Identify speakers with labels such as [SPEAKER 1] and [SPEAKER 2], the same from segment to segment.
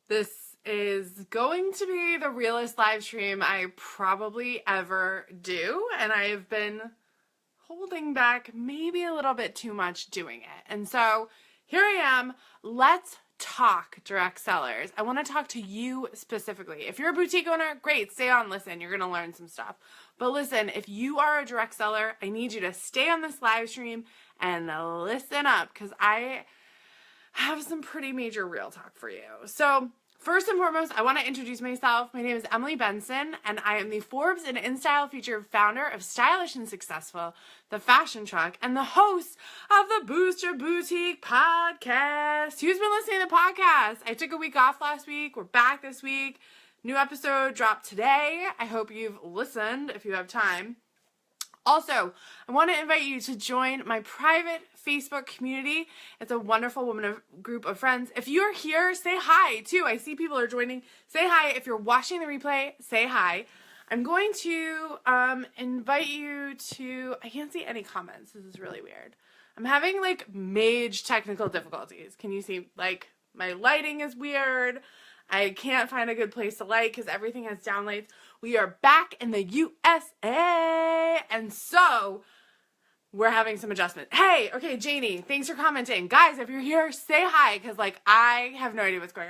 [SPEAKER 1] This is going to be the realest live stream I probably ever do, and I have been holding back maybe a little bit too much doing it. And so here I am. Let's talk direct sellers. I want to talk to you specifically. If you're a boutique owner, great, stay on, listen. You're going to learn some stuff. But listen, if you are a direct seller, I need you to stay on this live stream and listen up because I have some pretty major real talk for you. So first and foremost, I want to introduce myself. My name is Emily Benson, and I am the Forbes and InStyle featured founder of Stylish and Successful, the Fashion Truck, and the host of the Boost Your Boutique podcast. Who's been listening to the podcast? I took a week off last week. We're back this week. New episode dropped today. I hope you've listened if you have time. Also, I want to invite you to join my private Facebook community. It's a wonderful group of friends. If you're here, say hi too. I see people are joining. Say hi. If you're watching the replay, say hi. I'm going to invite you to, I can't see any comments. This is really weird. I'm having like major technical difficulties. Can you see, like, my lighting is weird. I can't find a good place to light because everything has downlights. We are back in the USA, and so we're having some adjustments. Hey, okay, Janie, thanks for commenting. Guys, if you're here, say hi because, like, I have no idea what's going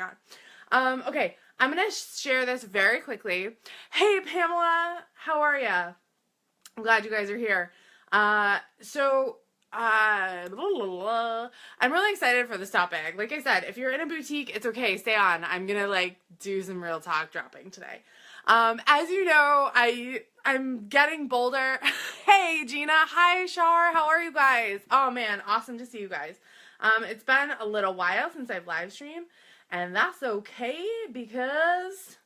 [SPEAKER 1] on. Okay, I'm going to share this very quickly. Hey, Pamela, how are ya? I'm glad you guys are here. I'm really excited for this topic. Like I said, if you're in a boutique, it's okay. Stay on. I'm going to like do some real talk dropping today. As you know, I'm getting bolder. Hey, Gina. Hi, Shar. How are you guys? Oh man, awesome to see you guys. It's been a little while since I've live streamed, and that's okay because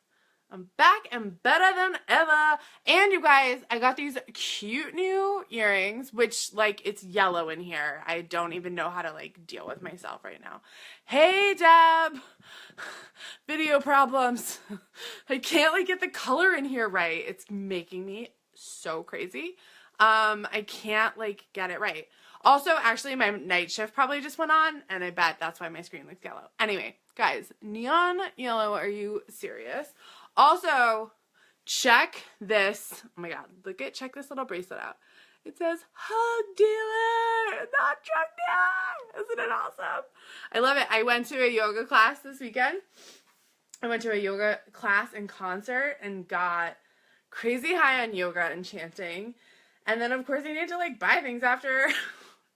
[SPEAKER 1] I'm back and better than ever. And you guys, I got these cute new earrings, which, like, it's yellow in here. I don't even know how to, like, deal with myself right now. Hey, Deb. Video problems. I can't, like, get the color in here right. It's making me so crazy. I can't, like, get it right. Also, actually, my night shift probably just went on, and I bet that's why my screen looks yellow. Anyway, guys, neon yellow, are you serious? Also, check this. Oh my God, check this little bracelet out. It says, hug dealer, not drug dealer. Isn't it awesome? I love it. I went to a yoga class this weekend. I went to a yoga class and concert and got crazy high on yoga and chanting. And then, of course, I need to, like, buy things after.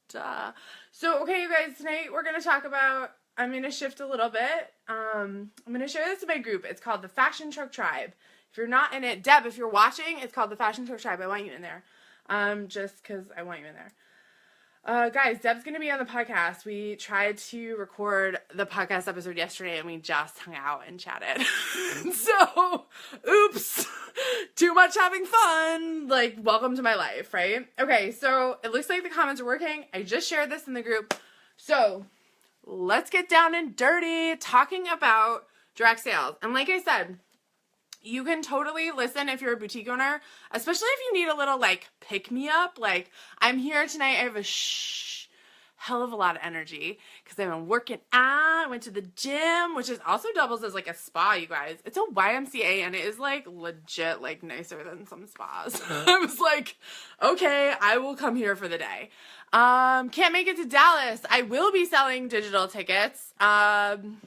[SPEAKER 1] Duh. So, okay, you guys, tonight we're going to talk about, I'm going to shift a little bit. I'm going to share this in my group. It's called the Fashion Truck Tribe. If you're not in it, Deb, if you're watching, it's called the Fashion Truck Tribe. I want you in there. Just because I want you in there. Guys, Deb's going to be on the podcast. We tried to record the podcast episode yesterday, and we just hung out and chatted. So, oops. Too much having fun. Like, welcome to my life, right? Okay, so it looks like the comments are working. I just shared this in the group. So, let's get down and dirty talking about direct sales. And like I said, you can totally listen if you're a boutique owner, especially if you need a little, like, pick-me-up. Like, I'm here tonight. I have a hell of a lot of energy because I've been working out. I went to the gym, which is also doubles as, like, a spa, you guys. It's a YMCA, and it is, like, legit, like, nicer than some spas. I was like, okay, I will come here for the day. Can't make it to Dallas. I will be selling digital tickets. I'm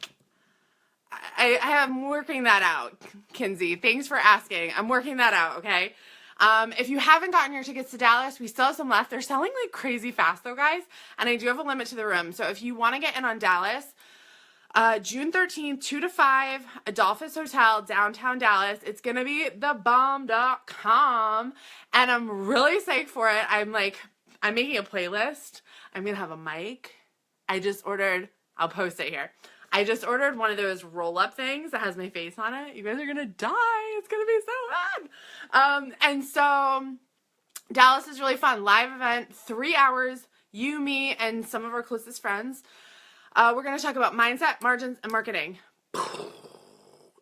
[SPEAKER 1] working that out, Kinsey. Thanks for asking. I'm working that out, okay? If you haven't gotten your tickets to Dallas, we still have some left. They're selling like crazy fast though, guys. And I do have a limit to the room. So if you want to get in on Dallas, June 13th, 2 to 5, Adolphus Hotel, downtown Dallas. It's going to be thebomb.com. And I'm really psyched for it. I'm making a playlist. I'm going to have a mic. I'll post it here. I just ordered one of those roll-up things that has my face on it. You guys are going to die. It's going to be so fun. And so Dallas is really fun. Live event, 3 hours, you, me, and some of our closest friends. We're going to talk about mindset, margins, and marketing.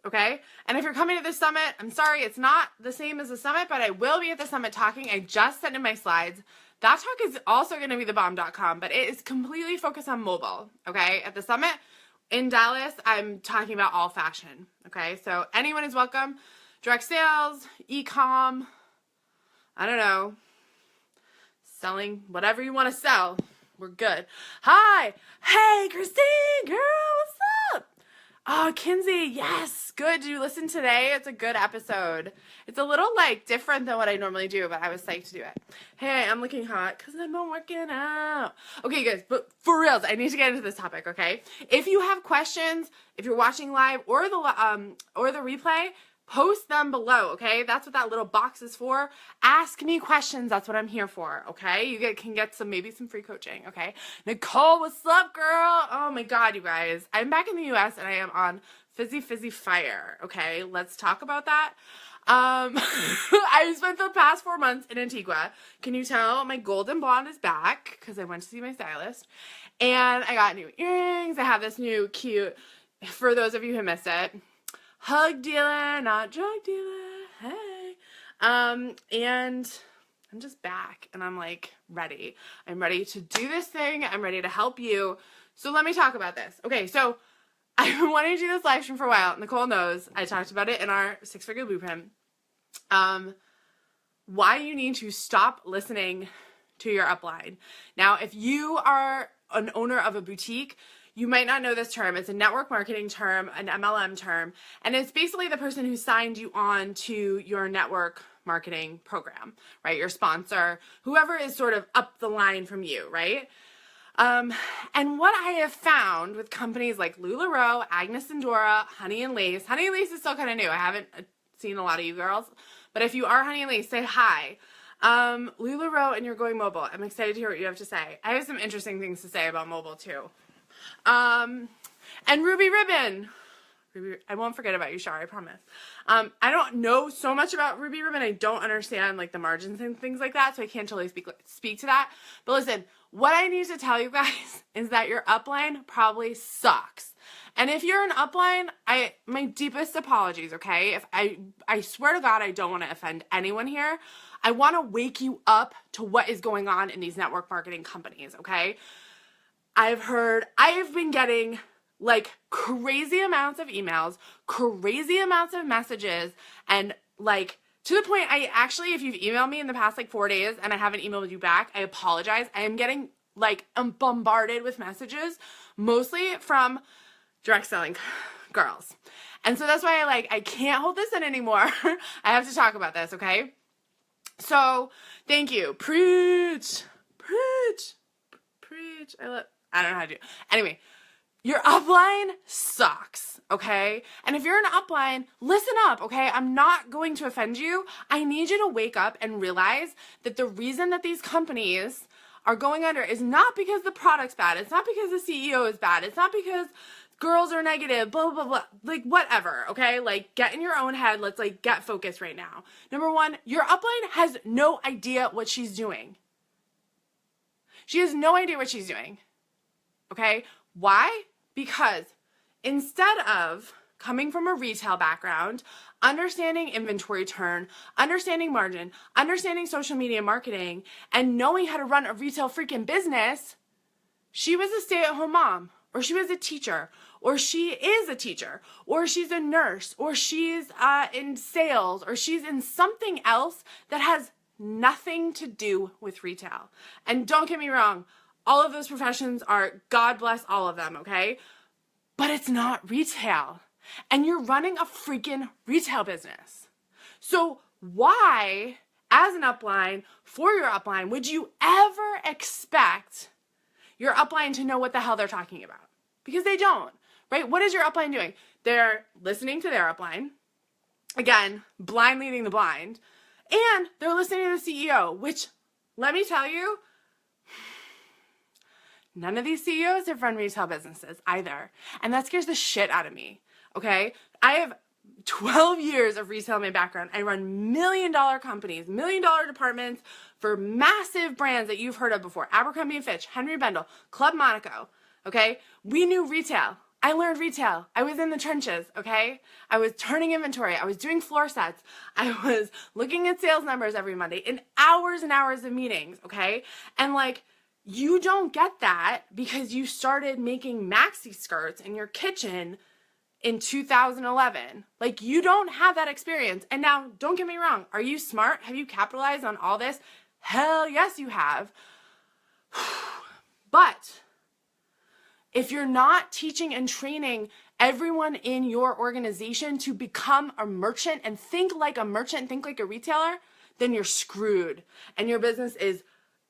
[SPEAKER 1] Okay? And if you're coming to the summit, I'm sorry, it's not the same as the summit, but I will be at the summit talking. I just sent in my slides. That talk is also going to be thebomb.com, but it is completely focused on mobile. Okay? At the summit, in Dallas, I'm talking about all fashion, okay? So anyone is welcome. Direct sales, e-com, I don't know, selling whatever you want to sell. We're good. Hi. Hey, Christine, girl, what's up? Oh, Kinsey, yes. Good. Did you listen today? It's a good episode. It's a little, like, different than what I normally do, but I was psyched to do it. Hey, I'm looking hot because I've been working out. Okay, guys, but for reals, I need to get into this topic, okay? If you have questions, if you're watching live or the replay, post them below, okay? That's what that little box is for. Ask me questions. That's what I'm here for, okay? You can get maybe some free coaching, okay? Nicole, what's up, girl? Oh, my God, you guys. I'm back in the U.S., and I am on fizzy fire, okay? Let's talk about that. I spent the past 4 months in Antigua. Can you tell my golden blonde is back? Because I went to see my stylist. And I got new earrings. I have this new cute, for those of you who missed it, hug dealer, not drug dealer. Hey. And I'm just back and I'm like ready. I'm ready to do this thing. I'm ready to help you. So let me talk about this. Okay, so I've been wanting to do this live stream for a while. Nicole knows. I talked about it in our 6-figure blueprint. Why you need to stop listening to your upline. Now, if you are an owner of a boutique, you might not know this term. It's a network marketing term, an MLM term, and it's basically the person who signed you on to your network marketing program, right? Your sponsor, whoever is sort of up the line from you, right? And what I have found with companies like LuLaRoe, Agnes and Dora, Honey and Lace is still kind of new. I haven't seen a lot of you girls, but if you are Honey and Lace, say hi. LuLaRoe and You're Going Mobile. I'm excited to hear what you have to say. I have some interesting things to say about mobile too. And Ruby Ribbon. I won't forget about you, Shar, I promise. I don't know so much about Ruby Ribbon. I don't understand like the margins and things like that, so I can't totally speak to that. But listen, what I need to tell you guys is that your upline probably sucks. And if you're an upline, my deepest apologies, okay? If I swear to God, I don't want to offend anyone here. I want to wake you up to what is going on in these network marketing companies, okay? I have been getting like crazy amounts of emails, crazy amounts of messages, and like to the point if you've emailed me in the past like 4 days and I haven't emailed you back, I apologize. I am getting like bombarded with messages, mostly from direct selling girls. And so that's why I can't hold this in anymore. I have to talk about this, okay? So thank you. Preach. I don't know how to do it. Anyway, your upline sucks, okay? And if you're an upline, listen up, okay? I'm not going to offend you. I need you to wake up and realize that the reason that these companies are going under is not because the product's bad. It's not because the CEO is bad. It's not because girls are negative, blah, blah, blah. Like, whatever, okay? Like, get in your own head. Let's, get focused right now. Number one, your upline has no idea what she's doing. She has no idea what she's doing. Okay? Why? Because instead of coming from a retail background, understanding inventory turn, understanding margin, understanding social media marketing, and knowing how to run a retail freaking business, she was a stay-at-home mom, or she was a teacher, or she is a teacher, or she's a nurse, or she's in sales, or she's in something else that has nothing to do with retail. And don't get me wrong, all of those professions are, God bless all of them, okay? But it's not retail. And you're running a freaking retail business. So why, as an upline, for your upline, would you ever expect your upline to know what the hell they're talking about? Because they don't, right? What is your upline doing? They're listening to their upline. Again, blind leading the blind. And they're listening to the CEO, which, let me tell you, none of these CEOs have run retail businesses either. And that scares the shit out of me, okay? I have 12 years of retail in my background. I run $1 million companies, $1 million departments for massive brands that you've heard of before. Abercrombie & Fitch, Henry Bendel, Club Monaco, okay? We knew retail. I learned retail. I was in the trenches, okay? I was turning inventory. I was doing floor sets. I was looking at sales numbers every Monday in hours and hours of meetings, okay? And You don't get that because you started making maxi skirts in your kitchen in 2011. Like, you don't have that experience. And now, don't get me wrong. Are you smart? Have you capitalized on all this? Hell yes, you have. But if you're not teaching and training everyone in your organization to become a merchant and think like a merchant, think like a retailer, then you're screwed. And your business is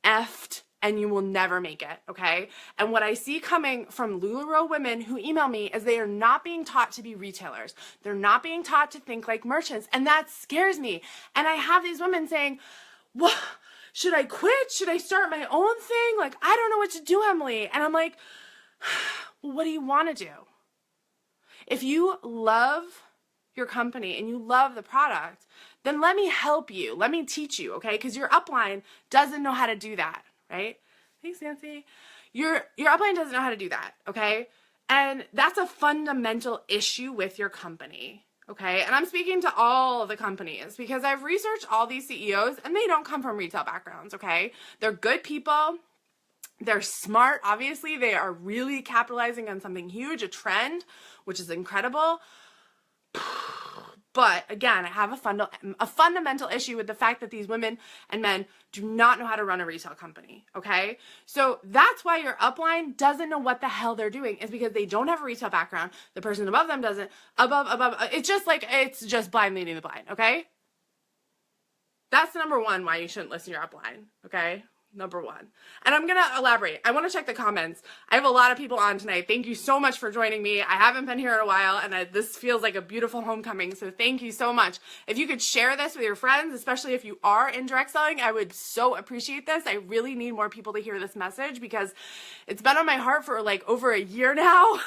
[SPEAKER 1] effed. And you will never make it, okay? And what I see coming from LuLaRoe women who email me is they are not being taught to be retailers. They're not being taught to think like merchants, and that scares me. And I have these women saying, "What? Should I quit? Should I start my own thing? Like, I don't know what to do, Emily." And I'm like, well, what do you want to do? If you love your company and you love the product, then let me help you. Let me teach you, okay? Because your upline doesn't know how to do that. Right? Thanks, Nancy. Your upline doesn't know how to do that, okay? And that's a fundamental issue with your company, okay? And I'm speaking to all of the companies because I've researched all these CEOs and they don't come from retail backgrounds, okay? They're good people. They're smart. Obviously, they are really capitalizing on something huge, a trend, which is incredible. But again, I have a fundamental issue with the fact that these women and men do not know how to run a retail company, okay? So that's why your upline doesn't know what the hell they're doing, is because they don't have a retail background. The person above them doesn't. Above. It's just blind leading the blind, okay? That's number one why you shouldn't listen to your upline, okay? Number one. And I'm going to elaborate. I want to check the comments. I have a lot of people on tonight. Thank you so much for joining me. I haven't been here in a while, and this feels like a beautiful homecoming, so thank you so much. If you could share this with your friends, especially if you are in direct selling, I would so appreciate this. I really need more people to hear this message because it's been on my heart for like over a year now,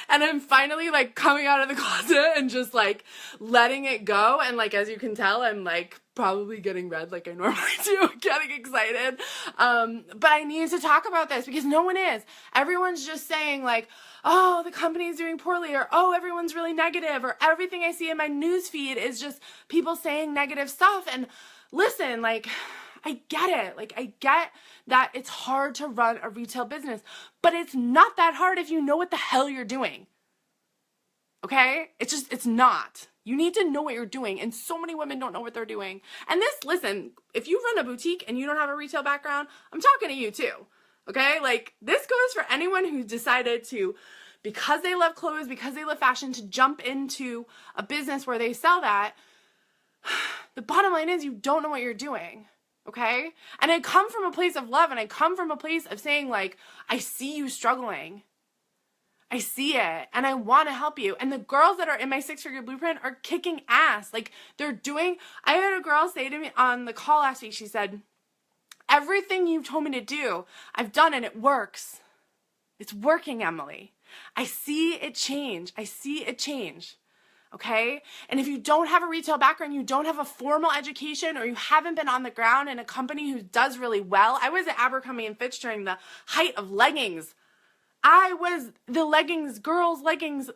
[SPEAKER 1] and I'm finally like coming out of the closet and just like letting it go. And like, as you can tell, I'm like probably getting red like I normally do, getting excited. But I need to talk about this because no one is. Everyone's just saying like, oh, the company's doing poorly, or oh, everyone's really negative, or everything I see in my news feed is just people saying negative stuff. And listen, like, I get it. Like, I get that it's hard to run a retail business, but it's not that hard if you know what the hell you're doing. Okay? It's not. You need to know what you're doing, and so many women don't know what they're doing. And listen, if you run a boutique and you don't have a retail background, I'm talking to you too, okay? Like, this goes for anyone who decided to, because they love clothes, because they love fashion, to jump into a business where they sell that. The bottom line is you don't know what you're doing, okay? And I come from a place of love, and I come from a place of saying, like, I see you struggling. I see it, and I want to help you. And the girls that are in my 6-figure blueprint are kicking ass. Like, I had a girl say to me on the call last week, she said, everything you've told me to do, I've done, and it works. It's working, Emily. I see it change. Okay? And if you don't have a retail background, you don't have a formal education, or you haven't been on the ground in a company who does really well. I was at Abercrombie & Fitch during the height of leggings. I was the girls' leggings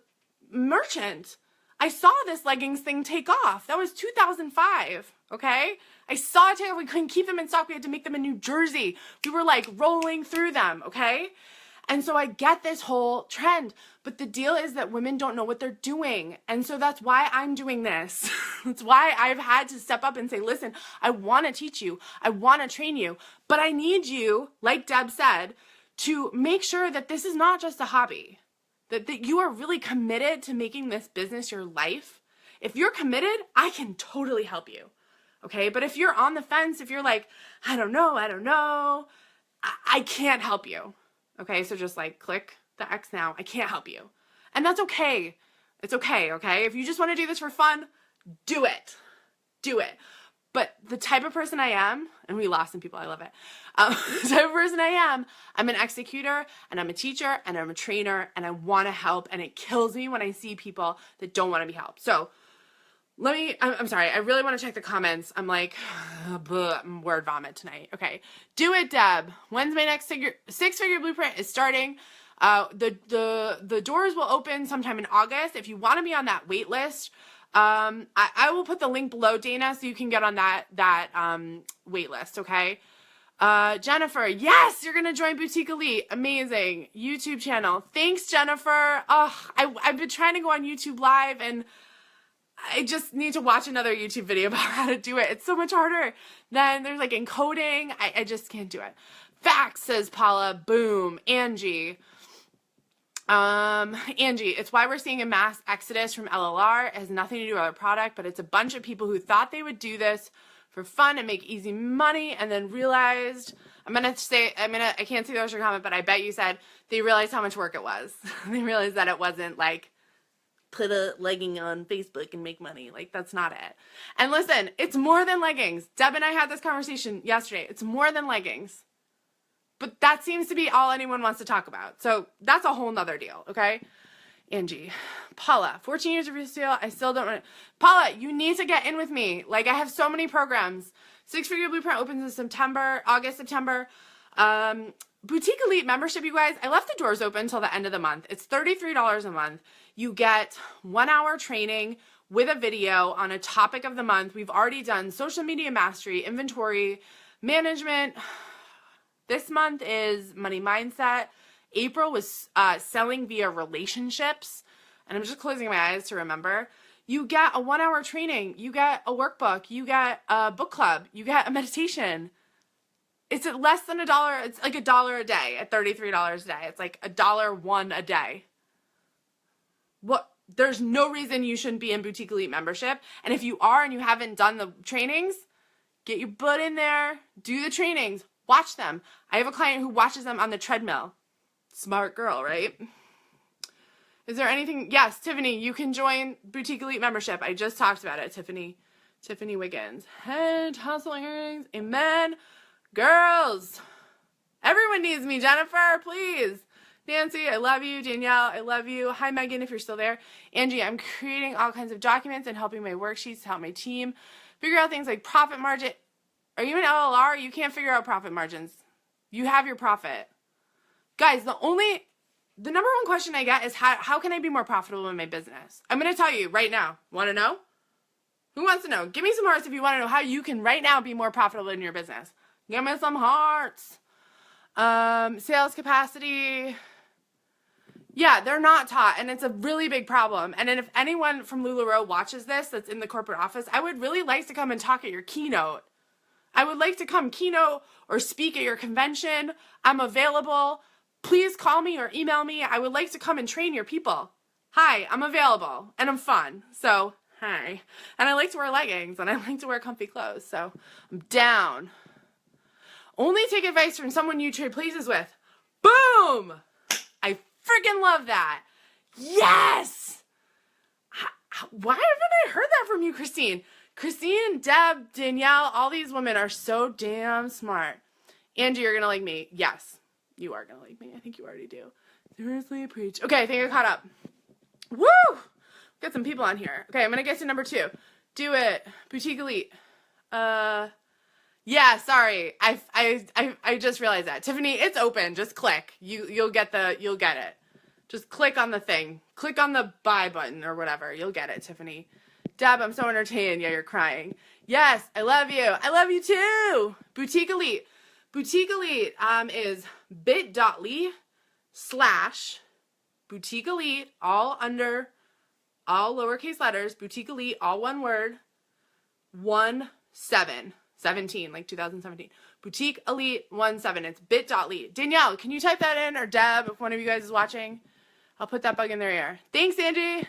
[SPEAKER 1] merchant. I saw this leggings thing take off. That was 2005, okay? I saw it take off. We couldn't keep them in stock. We had to make them in New Jersey. We were like rolling through them, okay? And so I get this whole trend, but the deal is that women don't know what they're doing. And so that's why I'm doing this. That's why I've had to step up and say, listen, I want to teach you. I want to train you, but I need you, like Deb said, to make sure that this is not just a hobby, that you are really committed to making this business your life. If you're committed, I can totally help you, okay? But if you're on the fence, if you're like, I don't know, I can't help you, okay? So just like click the X now. I can't help you. And that's okay. It's okay, okay? If you just want to do this for fun, do it. Do it. But the type of person I am, and we lost some people, I love it. The type of person I am, I'm an executor, and I'm a teacher, and I'm a trainer, and I want to help, and it kills me when I see people that don't want to be helped. So I'm sorry, I really want to check the comments. I'm like, I'm word vomit tonight. Okay, do it, Deb. When's my next 6-figure blueprint is starting? The doors will open sometime in August. If you want to be on that wait list, I will put the link below, Dana, so you can get on that wait list, okay? Jennifer, yes, you're going to join Boutique Elite. Amazing. YouTube channel. Thanks, Jennifer. Oh, I've been trying to go on YouTube Live, and I just need to watch another YouTube video about how to do it. It's so much harder than there's like encoding. I just can't do it. Facts, says Paula. Boom. Angie, it's why we're seeing a mass exodus from LLR. It has nothing to do with our product, but it's a bunch of people who thought they would do this for fun and make easy money, and then realized, I can't see the rest of your comment, but I bet you said they realized how much work it was. They realized that it wasn't like, put a legging on Facebook and make money. Like, that's not it. And listen, it's more than leggings. Deb and I had this conversation yesterday. It's more than leggings. But that seems to be all anyone wants to talk about. So that's a whole nother deal, okay? Angie, Paula, 14 years of resale, I still don't want to. Paula, you need to get in with me. Like, I have so many programs. 6-Figure Blueprint opens in August, September. Boutique Elite membership, you guys, I left the doors open until the end of the month. It's $33 a month. You get 1 hour training with a video on a topic of the month. We've already done social media mastery, inventory management. This month is money mindset. April was selling via relationships. And I'm just closing my eyes to remember. You get a 1 hour training. You get a workbook. You get a book club. You get a meditation. It's at less than $1. It's like $1 a day at $33 a day. It's like $1 a day. What? There's no reason you shouldn't be in Boutique Elite membership. And if you are and you haven't done the trainings, get your butt in there. Do the trainings. Watch them. I have a client who watches them on the treadmill. Smart girl, right? Is there anything? Yes, Tiffany, you can join Boutique Elite membership. I just talked about it, Tiffany. Tiffany Wiggins. Head, hustle earrings. Amen. Girls. Everyone needs me, Jennifer, please. Nancy, I love you. Danielle, I love you. Hi, Megan, if you're still there. Angie, I'm creating all kinds of documents and helping my worksheets to help my team figure out things like profit margin. Are you an LLR? You can't figure out profit margins. You have your profit. Guys, the number one question I get is how can I be more profitable in my business? I'm going to tell you right now. Want to know? Who wants to know? Give me some hearts if you want to know how you can right now be more profitable in your business. Give me some hearts. Sales capacity. Yeah, they're not taught, and it's a really big problem. And then if anyone from LuLaRoe watches this that's in the corporate office, I would really like to come and talk at your keynote. I would like to come keynote or speak at your convention. I'm available. Please call me or email me. I would like to come and train your people. Hi, I'm available, and I'm fun. So, hi. And I like to wear leggings, and I like to wear comfy clothes, so I'm down. Only take advice from someone you trade places with. Boom! I freaking love that. Yes! Why haven't I heard that from you, Christine? Christine, Deb, Danielle, all these women are so damn smart. Angie, you're going to like me. Yes, you are going to like me. I think you already do. Seriously, preach. Okay, I think I caught up. Woo! Got some people on here. Okay, I'm going to get to number 2. Do it. Boutique Elite. Yeah, sorry. I just realized that. Tiffany, it's open. Just click. You'll get it. Just click on the thing. Click on the buy button or whatever. You'll get it, Tiffany. Deb, I'm so entertained. Yeah, you're crying. Yes, I love you. I love you too. Boutique Elite. Boutique Elite is bit.ly/Boutique Elite, all lowercase letters, Boutique Elite, all one word, 17, like 2017. Boutique Elite 17. It's bit.ly. Danielle, can you type that in? Or Deb, if one of you guys is watching, I'll put that bug in their ear. Thanks, Angie.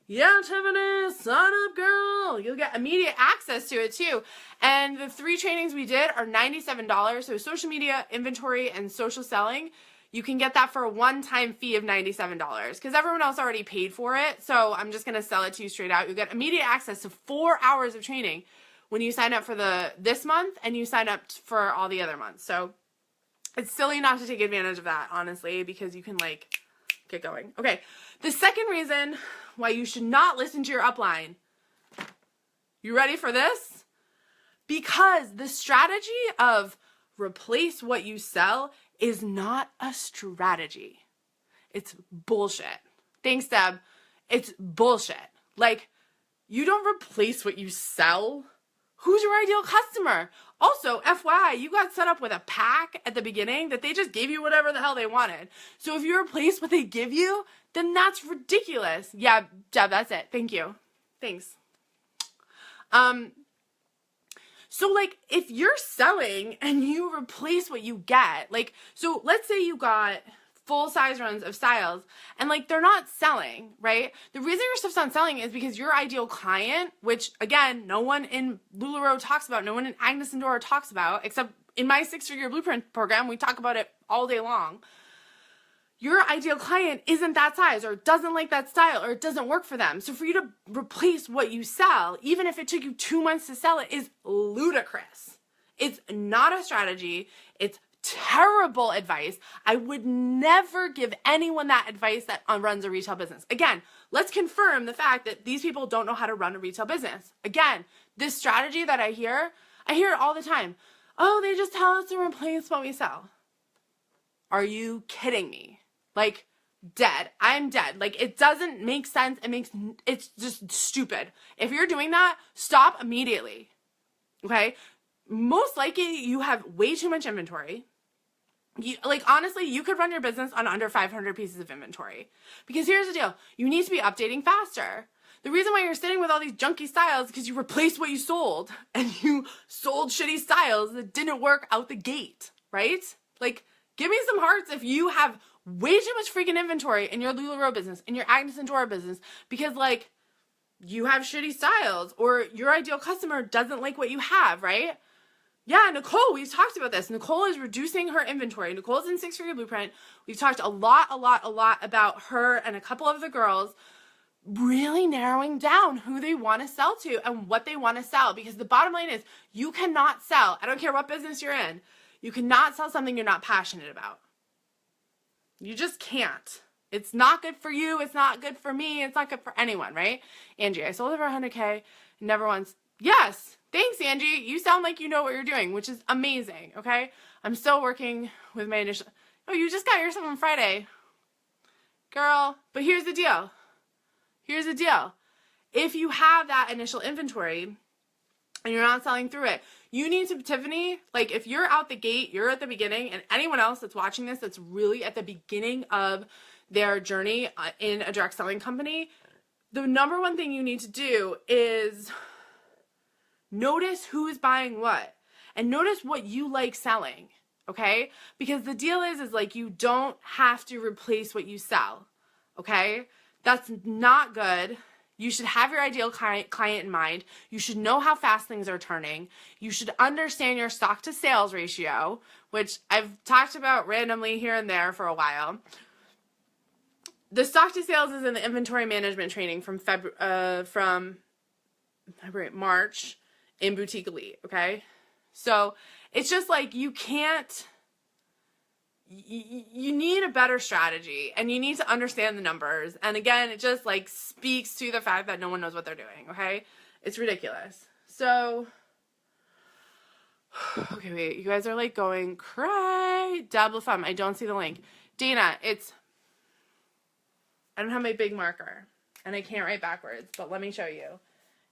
[SPEAKER 1] Yeah, Tiffany, sign up, girl. You'll get immediate access to it, too. And the 3 trainings we did are $97. So social media, inventory, and social selling, you can get that for a one-time fee of $97 because everyone else already paid for it. So I'm just going to sell it to you straight out. You'll get immediate access to 4 hours of training when you sign up for this month and you sign up for all the other months. So it's silly not to take advantage of that, honestly, because you can, like, get going. Okay, the second reason why you should not listen to your upline. You ready for this? Because the strategy of replace what you sell is not a strategy. It's bullshit. Thanks, Deb. It's bullshit. Like, you don't replace what you sell. Who's your ideal customer? Also, FYI, you got set up with a pack at the beginning that they just gave you whatever the hell they wanted. So if you replace what they give you, then that's ridiculous. Yeah, Deb, that's it. Thank you. Thanks. So like if you're selling and you replace what you get, like, so let's say you got full size runs of styles and like they're not selling, right? The reason your stuff's not selling is because your ideal client, which again, no one in LuLaRoe talks about, no one in Agnes and Dora talks about, except in my 6-figure blueprint program, we talk about it all day long. Your ideal client isn't that size or doesn't like that style or it doesn't work for them. So for you to replace what you sell, even if it took you 2 months to sell it, is ludicrous. It's not a strategy. It's terrible advice. I would never give anyone that advice that runs a retail business. Again, let's confirm the fact that these people don't know how to run a retail business. Again, this strategy that I hear it all the time. Oh, they just tell us to replace what we sell. Are you kidding me? Like, dead. I'm dead. Like, it doesn't make sense. It's just stupid. If you're doing that, stop immediately. Okay? Most likely you have way too much inventory. Honestly, you could run your business on under 500 pieces of inventory. Because here's the deal. You need to be updating faster. The reason why you're sitting with all these junky styles is because you replaced what you sold. And you sold shitty styles that didn't work out the gate. Right? Like, give me some hearts if you have way too much freaking inventory in your LuLaRoe business, in your Agnes and Dora business, because like you have shitty styles or your ideal customer doesn't like what you have, right? Yeah, Nicole, we've talked about this. Nicole is reducing her inventory. Nicole's in 6-figure blueprint. We've talked a lot about her and a couple of the girls really narrowing down who they want to sell to and what they want to sell, because the bottom line is you cannot sell. I don't care what business you're in. You cannot sell something you're not passionate about. You just can't. It's not good for you. It's not good for me. It's not good for anyone, right? Angie, I sold it for 100K. Never once. Yes. Thanks, Angie. You sound like you know what you're doing, which is amazing, okay? I'm still working with my initial... Oh, you just got yourself on Friday. Girl. But here's the deal. Here's the deal. If you have that initial inventory and you're not selling through it, you need to, Piphany, like if you're out the gate, you're at the beginning, and anyone else that's watching this that's really at the beginning of their journey in a direct selling company, the number one thing you need to do is notice who is buying what and notice what you like selling, okay? Because the deal is like you don't have to replace what you sell, okay? That's not good. You should have your ideal client in mind. You should know how fast things are turning. You should understand your stock to sales ratio, which I've talked about randomly here and there for a while. The stock to sales is in the inventory management training from March in Boutique Elite, okay? So it's just like you can't... You need a better strategy and you need to understand the numbers. And again, it just like speaks to the fact that no one knows what they're doing. Okay. It's ridiculous. So, okay, wait, you guys are like going cry. Double thumb. I don't see the link. Dana, I don't have my big marker and I can't write backwards, but let me show you.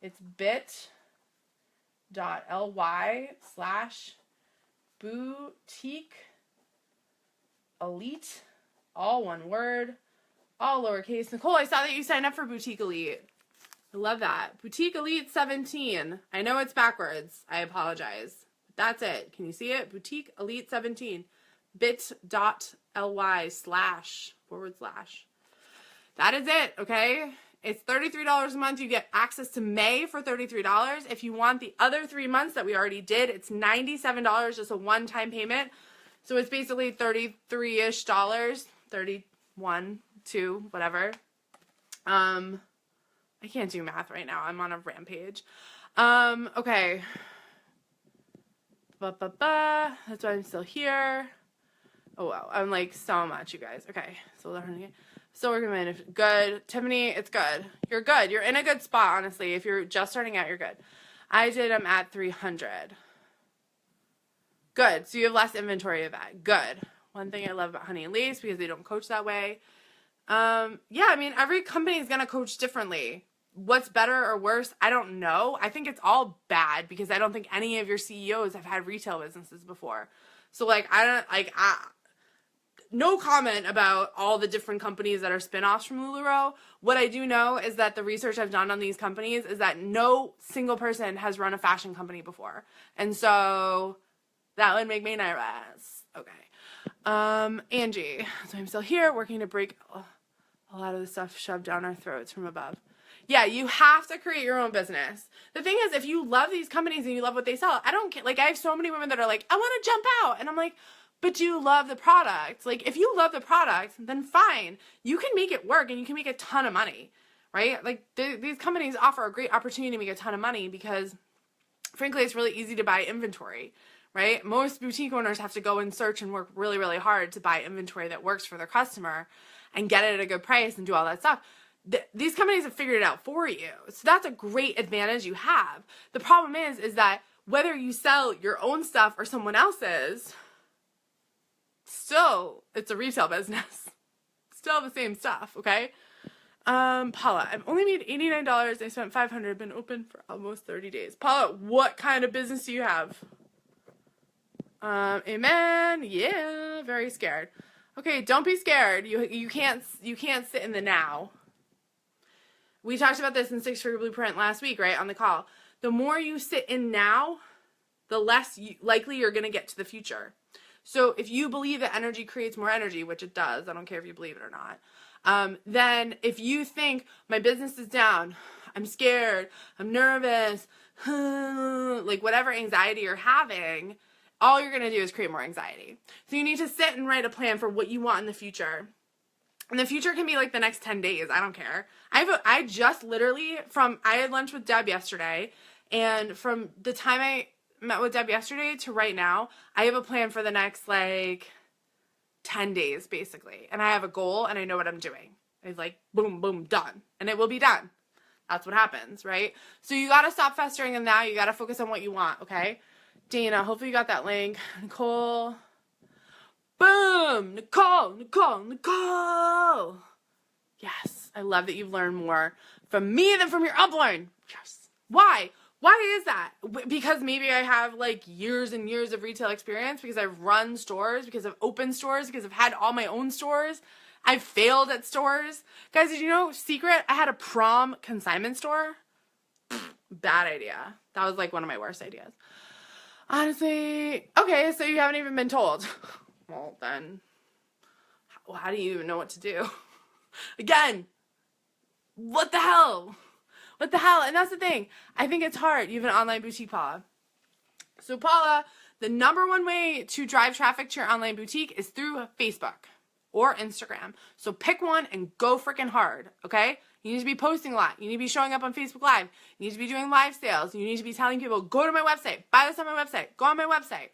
[SPEAKER 1] It's bit.ly/boutique Elite, all one word, all lowercase. Nicole, I saw that you signed up for Boutique Elite. I love that. Boutique Elite 17. I know it's backwards. I apologize. But that's it. Can you see it? Boutique Elite 17. bit.ly//. That is it, okay? It's $33 a month. You get access to May for $33. If you want the other 3 months that we already did, it's $97, just a one-time payment. So it's basically $33-ish, 31, 2, whatever. I can't do math right now. I'm on a rampage. Okay. That's why I'm still here. Oh, wow. I'm like so much, you guys. Okay. So we're going to good. Piphany, it's good. You're good. You're in a good spot, honestly. If you're just starting out, you're good. I'm at 300. Good. So you have less inventory of that. Good. One thing I love about Honey and Lace, because they don't coach that way. Yeah, I mean, every company is going to coach differently. what's better or worse, I don't know. I think it's all bad because I don't think any of your CEOs have had retail businesses before. So like, no comment about all the different companies that are spinoffs from LuLaRoe. What I do know is that the research I've done on these companies is that no single person has run a fashion company before. And so that would make me nervous. Okay. Angie. So I'm still here working to break a lot of the stuff shoved down our throats from above. Yeah, you have to create your own business. The thing is, if you love these companies and you love what they sell, I don't care. Like, I have so many women that are like, I want to jump out. And I'm like, but do you love the product? Like, if you love the product, then fine. You can make it work and you can make a ton of money, right? Like, these companies offer a great opportunity to make a ton of money because, frankly, it's really easy to buy inventory, right? Most boutique owners have to go and search and work really, really hard to buy inventory that works for their customer and get it at a good price and do all that stuff. These companies have figured it out for you. So that's a great advantage you have. The problem is that whether you sell your own stuff or someone else's, still, it's a retail business. Still the same stuff, okay? Paula, I've only made $89. I spent $500, been open for almost 30 days. Paula, what kind of business do you have? Amen. Yeah, very scared. Okay, don't be scared. You can't sit in the now. We talked about this in 6-Figure Blueprint last week, right, on the call. The more you sit in now, the less likely you're going to get to the future. So if you believe that energy creates more energy, which it does, I don't care if you believe it or not, then if you think my business is down, I'm scared, I'm nervous, like whatever anxiety you're having, all you're going to do is create more anxiety. So you need to sit and write a plan for what you want in the future. And the future can be like the next 10 days. I don't care. I just literally I had lunch with Deb yesterday, and from the time I met with Deb yesterday to right now, I have a plan for the next like 10 days basically. And I have a goal and I know what I'm doing. It's like boom, boom, done. And it will be done. That's what happens, right? So you got to stop festering in now. You got to focus on what you want, okay? Dana, hopefully you got that link. Nicole. Boom! Nicole! Yes. I love that you've learned more from me than from your upline. Yes. Why? Why is that? Because maybe I have like years and years of retail experience, because I've run stores, because I've opened stores, because I've had all my own stores. I've failed at stores. Guys, did you know, secret, I had a prom consignment store? Bad idea. That was like one of my worst ideas. Honestly, okay, so you haven't even been told. Well, then, how do you even know what to do? Again, what the hell? What the hell? And that's the thing. I think it's hard. You have an online boutique, Paula. So, Paula, the number one way to drive traffic to your online boutique is through Facebook or Instagram. So pick one and go freaking hard, okay? You need to be posting a lot. You need to be showing up on Facebook Live. You need to be doing live sales. You need to be telling people, go to my website, buy this on my website, go on my website,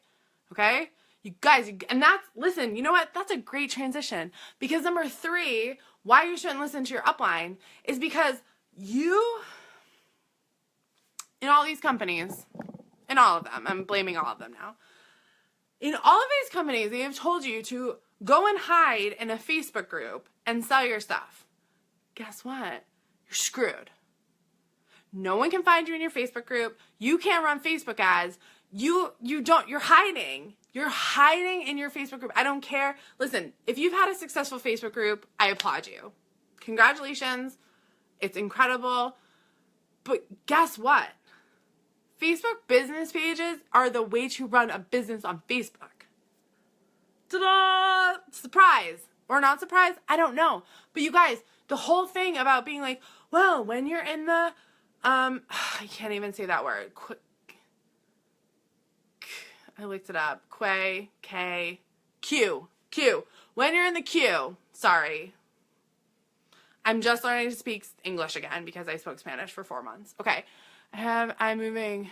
[SPEAKER 1] okay? You guys, and listen, you know what? That's a great transition, because number 3, why you shouldn't listen to your upline is because you, in all these companies, in all of them, I'm blaming all of them now, in all of these companies, they have told you to go and hide in a Facebook group and sell your stuff. Guess what? You're screwed. No one can find you in your Facebook group. You can't run Facebook ads. You're hiding. You're hiding in your Facebook group. I don't care. Listen, if you've had a successful Facebook group, I applaud you. Congratulations. It's incredible. But guess what? Facebook business pages are the way to run a business on Facebook. Ta-da! Surprise. Or not surprise? I don't know. But you guys, the whole thing about being like, well, when you're in the, I can't even say that word. I looked it up. Q. When you're in the queue. Sorry. I'm just learning to speak English again because I spoke Spanish for 4 months. Okay. I'm moving.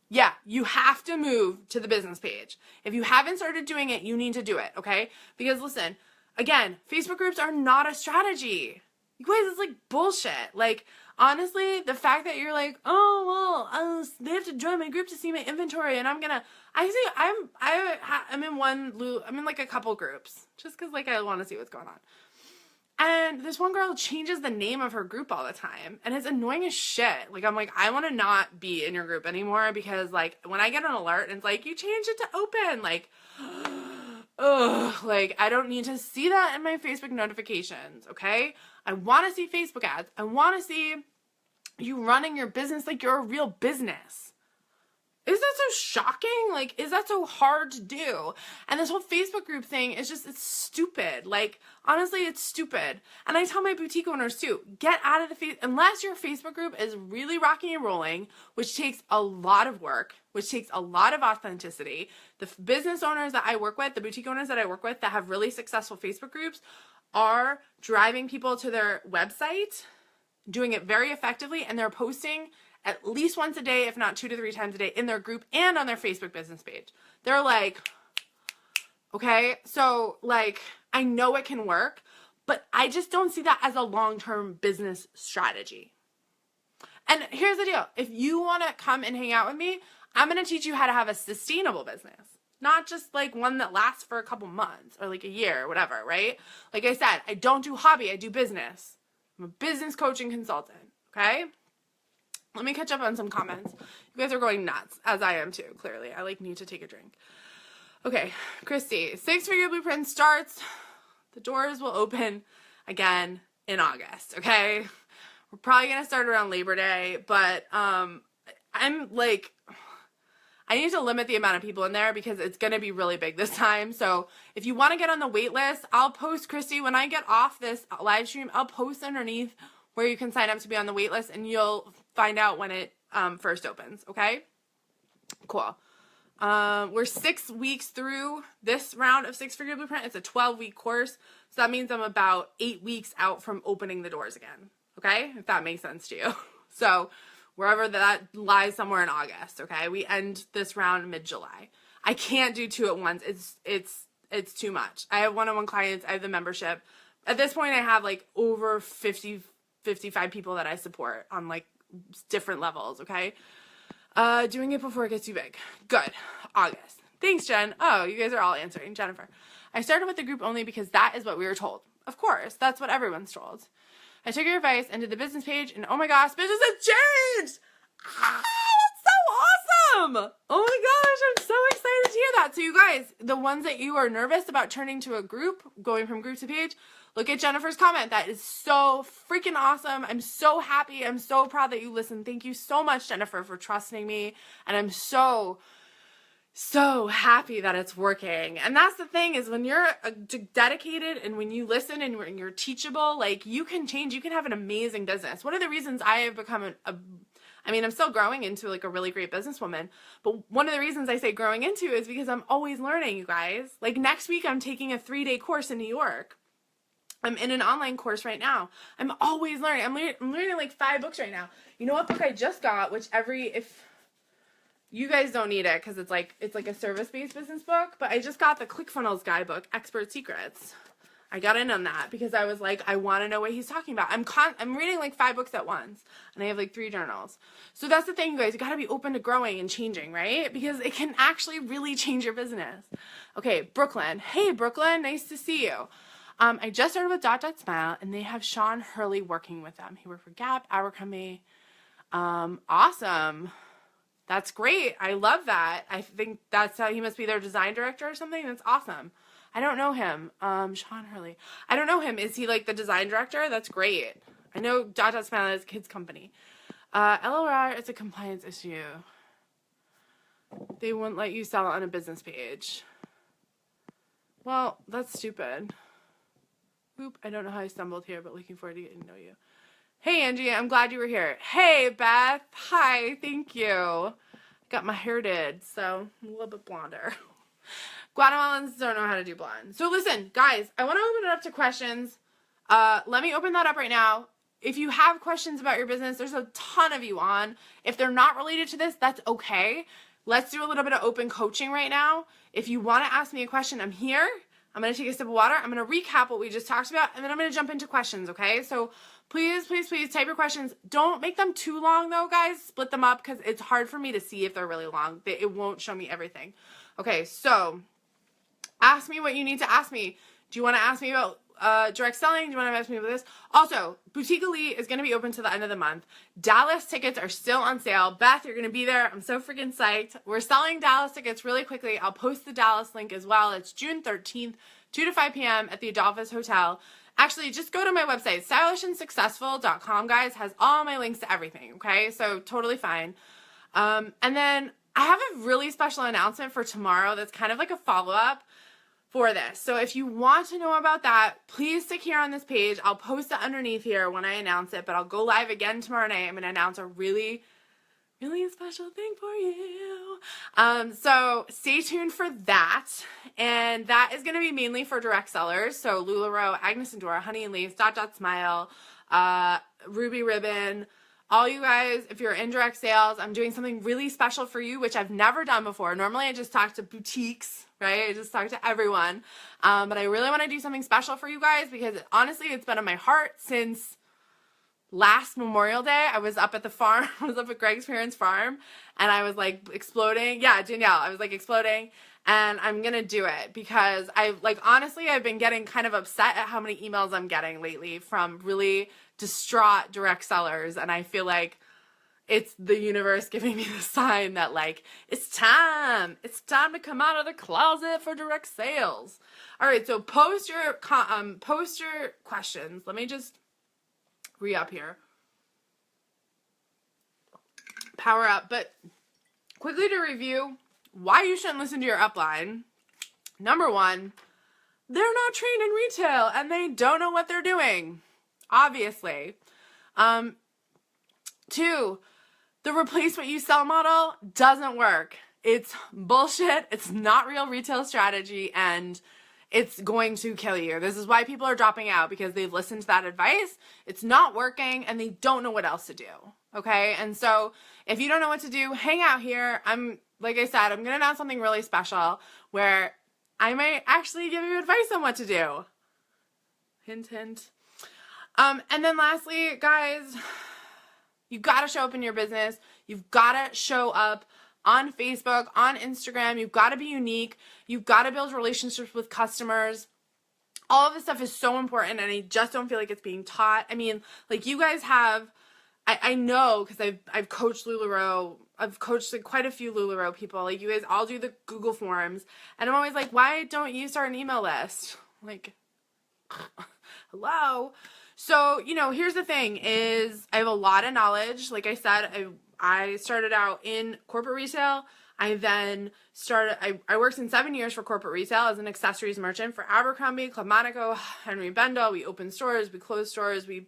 [SPEAKER 1] Yeah, you have to move to the business page. If you haven't started doing it, you need to do it, okay? Because listen, again, Facebook groups are not a strategy. You guys, it's like bullshit. Like, honestly, the fact that you're like, oh, well, they have to join my group to see my inventory, and I'm in like a couple groups, just because, like, I want to see what's going on. And this one girl changes the name of her group all the time, and it's annoying as shit. Like, I'm like, I want to not be in your group anymore, because like when I get an alert and it's like, you changed it to open, like, ugh, like I don't need to see that in my Facebook notifications. Okay, I want to see Facebook ads. I want to see you running your business like you're a real business. Is that so shocking? Like, is that so hard to do? And this whole Facebook group thing is just, it's stupid. Like, honestly, it's stupid. And I tell my boutique owners too, get out of the unless your Facebook group is really rocking and rolling, which takes a lot of work, which takes a lot of authenticity. The business owners that I work with, the boutique owners that I work with that have really successful Facebook groups are driving people to their website, doing it very effectively, and they're posting at least once a day, if not 2 to 3 times a day, in their group and on their Facebook business page. They're like, okay, so like, I know it can work, but I just don't see that as a long-term business strategy. And here's the deal. If you want to come and hang out with me, I'm going to teach you how to have a sustainable business, not just like one that lasts for a couple months or like a year or whatever, right? Like I said, I don't do hobby, I do business. I'm a business coaching consultant, okay? Let me catch up on some comments. You guys are going nuts, as I am too, clearly. I like need to take a drink. Okay, Christy, 6-figure blueprint starts. The doors will open again in August, okay? We're probably going to start around Labor Day, but I'm like, I need to limit the amount of people in there because it's going to be really big this time. So if you want to get on the wait list, I'll post, Christy, when I get off this live stream, I'll post underneath where you can sign up to be on the wait list, and you'll find out when it first opens, okay? Cool. We're 6 weeks through this round of 6-figure blueprint. It's a 12-week course, so that means I'm about 8 weeks out from opening the doors again, okay? If that makes sense to you. So wherever that lies, somewhere in August, okay? We end this round mid-July. I can't do 2 at once. It's too much. I have one-on-one clients. I have the membership. At this point, I have like over 55 people that I support on like different levels, okay? Doing it before it gets too big. Good. August. Thanks, Jen. Oh, you guys are all answering. Jennifer. I started with the group only because that is what we were told. Of course, that's what everyone's told. I took your advice and did the business page, and oh my gosh, business has changed! Ah, that's so awesome! Oh my gosh, I'm so excited to hear that. So you guys, the ones that you are nervous about turning to a group, going from group to page, look at Jennifer's comment. That is so freaking awesome. I'm so happy. I'm so proud that you listened. Thank you so much, Jennifer, for trusting me. And I'm so happy that it's working. And that's the thing, is when you're dedicated and when you listen and when you're teachable, like, you can change. You can have an amazing business. One of the reasons I have become I'm still growing into like a really great businesswoman, but one of the reasons I say growing into is because I'm always learning, you guys. Like next week, I'm taking a 3-day course in New York. I'm in an online course right now. I'm always learning. I'm learning like 5 books right now. You know what book I just got, which if you guys don't need it because it's like a service-based business book, but I just got the ClickFunnels guidebook, Expert Secrets. I got in on that because I was like, I want to know what he's talking about. I'm reading like 5 books at once, and I have like 3 journals. So that's the thing, you guys. You got to be open to growing and changing, right? Because it can actually really change your business. Okay, Brooklyn. Hey, Brooklyn. Nice to see you. I just started with Smile, and they have Sean Hurley working with them. He worked for Gap, Abercrombie. Awesome. That's great. I love that. I think that's how he must be their design director or something. That's awesome. I don't know him. Sean Hurley. I don't know him. Is he like the design director? That's great. I know Smile is a kid's company. LLR is a compliance issue. They won't let you sell it on a business page. Well, that's stupid. Oop, I don't know how I stumbled here, but looking forward to getting to know you. Hey, Angie, I'm glad you were here. Hey, Beth. Hi, thank you. Got my hair did, so I'm a little bit blonder. Guatemalans don't know how to do blonde. So listen, guys, I want to open it up to questions. Let me open that up right now. If you have questions about your business, there's a ton of you on. If they're not related to this, that's okay. Let's do a little bit of open coaching right now. If you want to ask me a question, I'm here. I'm going to take a sip of water. I'm going to recap what we just talked about, and then I'm going to jump into questions, okay? So please, please, please type your questions. Don't make them too long, though, guys. Split them up because it's hard for me to see if they're really long. It won't show me everything. Okay, so ask me what you need to ask me. Do you want to ask me about direct selling? Do you want to mess me with this? Also, Boutique Elite is going to be open to the end of the month. Dallas tickets are still on sale. Beth, you're going to be there. I'm so freaking psyched. We're selling Dallas tickets really quickly. I'll post the Dallas link as well. It's June 13th, 2 to 5 p.m. at the Adolphus Hotel. Actually, just go to my website, stylishandsuccessful.com, guys. Has all my links to everything, okay? So totally fine. And then I have a really special announcement for tomorrow that's kind of like a follow-up for this. So if you want to know about that, please stick here on this page. I'll post it underneath here when I announce it, but I'll go live again tomorrow night. I'm going to announce a really special thing for you. So stay tuned for that. And that is going to be mainly for direct sellers. So LuLaRoe, Agnes and Dora, Honey and Lace, Smile, Ruby Ribbon, all you guys, if you're in direct sales, I'm doing something really special for you, which I've never done before. Normally I just talk to boutiques, right? I just talk to everyone. But I really want to do something special for you guys because honestly, it's been on my heart since last Memorial Day. I was up at the farm. I was up at Greg's parents' farm and I was like exploding. Yeah, Danielle, I was like exploding and I'm going to do it because honestly, I've been getting kind of upset at how many emails I'm getting lately from really distraught direct sellers. And I feel like it's the universe giving me the sign that like, it's time to come out of the closet for direct sales. All right. So post your questions. Let me just re-up here. Power up. But quickly to review why you shouldn't listen to your upline. Number one, they're not trained in retail and they don't know what they're doing. Obviously. 2, the replace what you sell model doesn't work. It's bullshit. It's not real retail strategy and it's going to kill you. This is why people are dropping out because they've listened to that advice. It's not working and they don't know what else to do. Okay. And so if you don't know what to do, hang out here. Like I said, I'm going to announce something really special where I might actually give you advice on what to do. Hint, hint. And then lastly, guys, you've got to show up in your business. You've got to show up on Facebook, on Instagram. You've got to be unique. You've got to build relationships with customers. All of this stuff is so important, and I just don't feel like it's being taught. I mean, like you guys have, I know because I've coached LuLaRoe. I've coached like quite a few LuLaRoe people. Like you guys all do the Google Forms, and I'm always like, why don't you start an email list? Like, hello. So, here's the thing is I have a lot of knowledge. Like I said, I started out in corporate retail. I then I worked in 7 years for corporate retail as an accessories merchant for Abercrombie, Club Monaco, Henry Bendel. We opened stores, we closed stores, we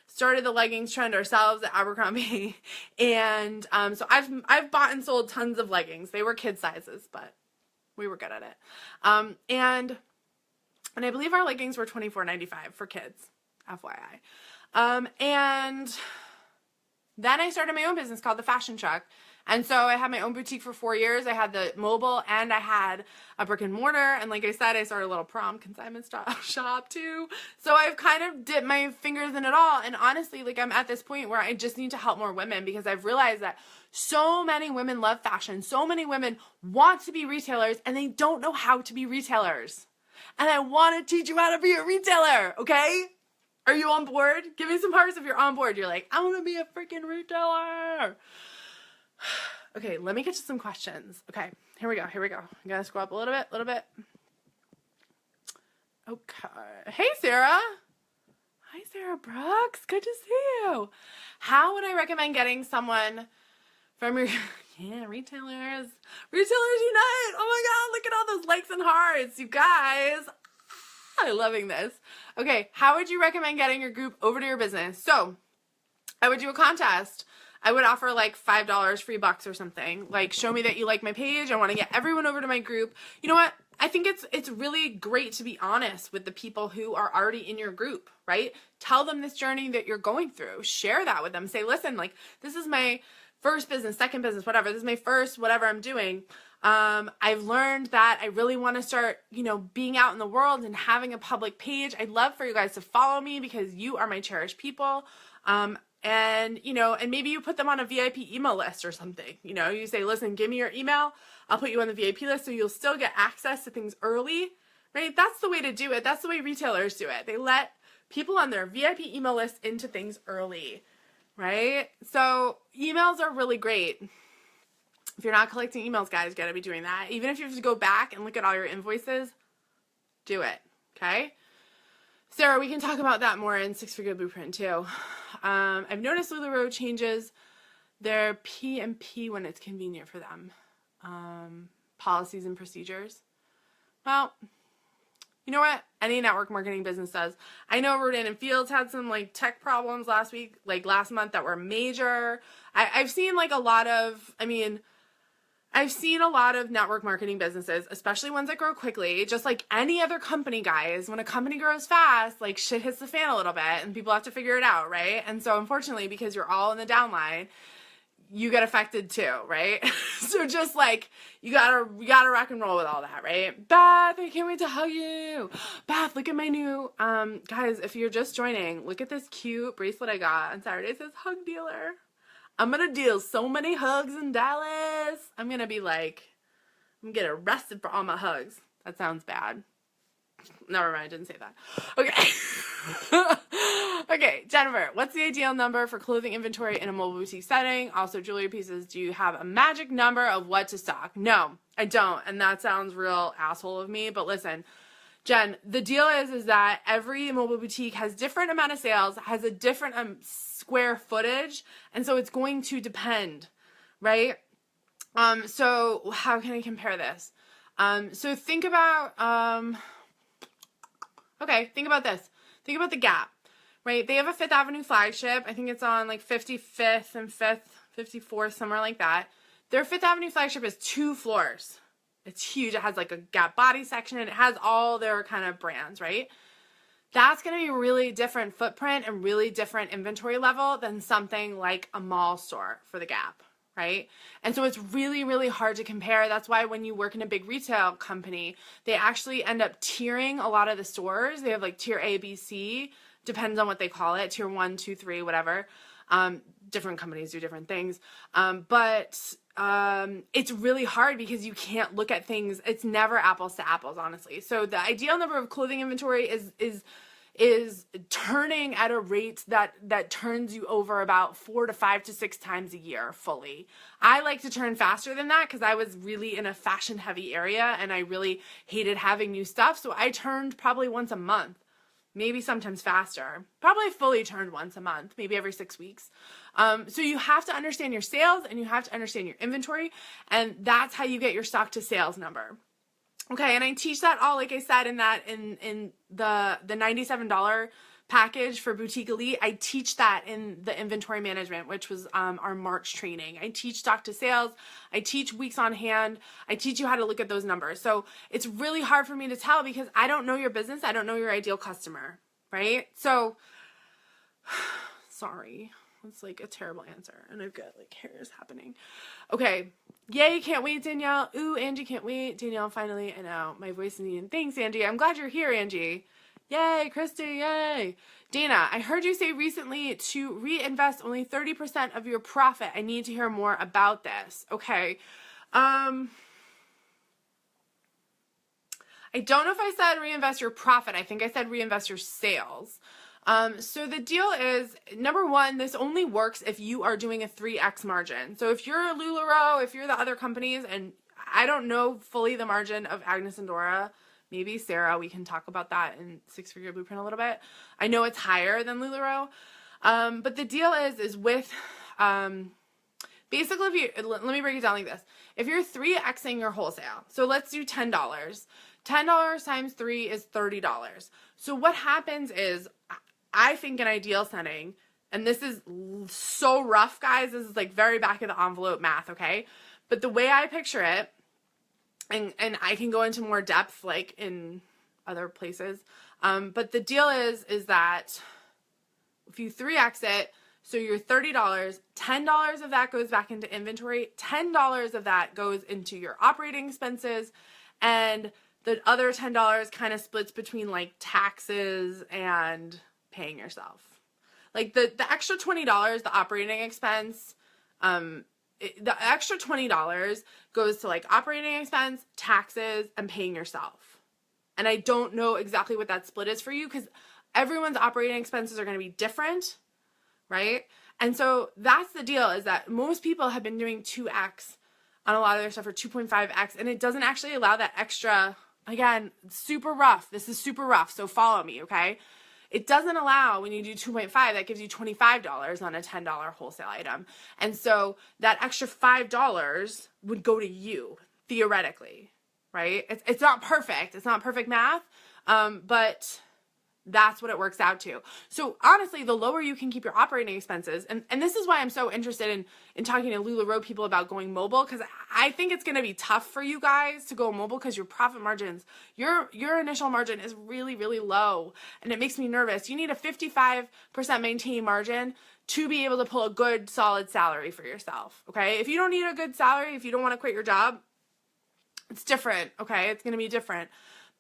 [SPEAKER 1] started the leggings trend ourselves at Abercrombie. And so I've bought and sold tons of leggings. They were kid sizes, but we were good at it. And I believe our leggings were $24.95 for kids. FYI. And then I started my own business called The Fashion Truck. And so I had my own boutique for 4 years. I had the mobile and I had a brick and mortar. And like I said, I started a little prom consignment shop too. So I've kind of dipped my fingers in it all. And honestly, like I'm at this point where I just need to help more women because I've realized that so many women love fashion. So many women want to be retailers and they don't know how to be retailers. And I want to teach you how to be a retailer. Okay? Are you on board? Give me some hearts if you're on board. You're like, I want to be a freaking retailer. Okay, let me get to some questions. Okay, here we go. I'm going to scroll up a little bit. Okay. Hey, Sarah. Hi, Sarah Brooks. Good to see you. How would I recommend getting someone from your... Yeah, retailers. Retailers Unite. Oh my God, look at all those likes and hearts. You guys... I'm loving this. Okay, how would you recommend getting your group over to your business? So, I would do a contest. I would offer like $5 free bucks or something. Like, show me that you like my page. I want to get everyone over to my group. You know what? I think it's really great to be honest with the people who are already in your group, right? Tell them this journey that you're going through. Share that with them. Say, listen, like, this is my first business, second business, whatever. This is my first whatever I'm doing. I've learned that I really want to start, being out in the world and having a public page. I'd love for you guys to follow me because you are my cherished people. And maybe you put them on a VIP email list or something. You say, listen, give me your email. I'll put you on the VIP list so you'll still get access to things early, right? That's the way to do it. That's the way retailers do it. They let people on their VIP email list into things early, right? So emails are really great. If you're not collecting emails, guys, you got to be doing that. Even if you have to go back and look at all your invoices, do it, okay? Sarah, we can talk about that more in Six Figure Blueprint too. I've noticed LuLaRoe changes their PMP when it's convenient for them. Policies and procedures. Well, you know what? Any network marketing business does. I know Rodan and Fields had some like tech problems last month that were major. I've seen like a lot of, I've seen a lot of network marketing businesses, especially ones that grow quickly, just like any other company, guys. When a company grows fast, like shit hits the fan a little bit and people have to figure it out, right? And so unfortunately, because you're all in the downline, you get affected too, right? So just like, you gotta rock and roll with all that, right? Beth, I can't wait to hug you. Beth, look at my new, guys, if you're just joining, look at this cute bracelet I got on Saturday. It says Hug Dealer. I'm gonna deal so many hugs in Dallas. I'm gonna get arrested for all my hugs. That sounds bad. Never mind, I didn't say that. Okay. Okay, Jennifer, what's the ideal number for clothing inventory in a mobile boutique setting? Also, jewelry pieces, do you have a magic number of what to stock? No, I don't, and that sounds real asshole of me, but listen, Jen, the deal is that every mobile boutique has different amount of sales, has a different square footage, and so it's going to depend, right? So how can I compare this? So think about, think about this. Think about the Gap, right? They have a Fifth Avenue flagship. I think it's on like 55th and 54th, somewhere like that. Their Fifth Avenue flagship is 2 floors. It's huge. It has like a Gap body section and it has all their kind of brands, right? That's going to be a really different footprint and really different inventory level than something like a mall store for the Gap, right? And so it's really, really hard to compare. That's why when you work in a big retail company, they actually end up tiering a lot of the stores. They have like tier A, B, C, depends on what they call it, tier 1, 2, 3, whatever. Different companies do different things. But it's really hard because you can't look at things. It's never apples to apples, honestly. So the ideal number of clothing inventory is turning at a rate that turns you over about 4 to 5 to 6 times a year fully. I like to turn faster than that because I was really in a fashion heavy area and I really hated having new stuff. So I turned probably once a month, maybe sometimes faster, probably fully turned once a month, maybe every 6 weeks. So you have to understand your sales and you have to understand your inventory, and that's how you get your stock to sales number. Okay, and I teach that all, like I said, in the $97 package for Boutique Elite. I teach that in the inventory management, which was our March training. I teach stock to sales. I teach weeks on hand. I teach you how to look at those numbers. So it's really hard for me to tell because I don't know your business. I don't know your ideal customer, right? So, sorry. That's like a terrible answer. And I've got like hairs happening. Okay. Yay, can't wait, Danielle. Ooh, Angie, can't wait. Danielle, finally. I know. My voice is needing. Thanks, Angie. I'm glad you're here, Angie. Yay, Christy, yay. Dana, I heard you say recently to reinvest only 30% of your profit. I need to hear more about this. Okay. I don't know if I said reinvest your profit. I think I said reinvest your sales. So the deal is, number one, this only works if you are doing a 3x margin. So if you're LuLaRoe, if you're the other companies, and I don't know fully the margin of Agnes and Dora, maybe Sarah, we can talk about that in Six Figure Blueprint a little bit. I know it's higher than LuLaRoe. But the deal is with, basically, let me break it down like this. If you're 3xing your wholesale, so let's do $10. $10 times 3 is $30. So what happens is, I think an ideal setting, and this is so rough, guys, this is like very back of the envelope math, okay? But the way I picture it, and I can go into more depth like in other places, but the deal is that if you 3x it, so you're $30, $10 of that goes back into inventory, $10 of that goes into your operating expenses, and the other $10 kind of splits between like taxes and paying yourself. Like the extra $20, the operating expense, the extra $20 goes to like operating expense, taxes, and paying yourself. And I don't know exactly what that split is for you because everyone's operating expenses are going to be different, right? And so that's the deal, is that most people have been doing 2x on a lot of their stuff, or 2.5x, and it doesn't actually allow that extra, again, super rough. This is super rough, so follow me, okay? It doesn't allow, when you do 2.5, that gives you $25 on a $10 wholesale item. And so that extra $5 would go to you, theoretically, right? It's not perfect. It's not perfect math, but that's what it works out to. So honestly, the lower you can keep your operating expenses, and this is why I'm so interested in talking to LuLaRoe people about going mobile, because I think it's going to be tough for you guys to go mobile because your profit margins, your initial margin is really, really low, and it makes me nervous. You need a 55% maintain margin to be able to pull a good, solid salary for yourself, okay? If you don't need a good salary, if you don't want to quit your job, it's different, okay? It's going to be different.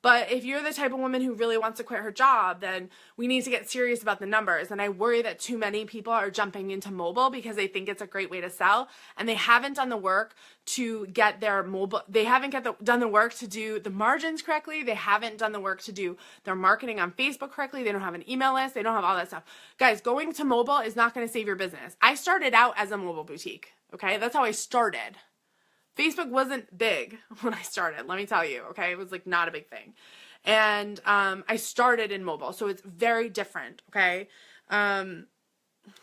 [SPEAKER 1] But if you're the type of woman who really wants to quit her job, then we need to get serious about the numbers. And I worry that too many people are jumping into mobile because they think it's a great way to sell, and they haven't done the work to get their mobile, they haven't done the work to do the margins correctly. They haven't done the work to do their marketing on Facebook correctly. They don't have an email list. They don't have all that stuff. Guys, going to mobile is not going to save your business. I started out as a mobile boutique, okay? That's how I started. Facebook wasn't big when I started, let me tell you, okay? It was like not a big thing. And I started in mobile, so it's very different, okay?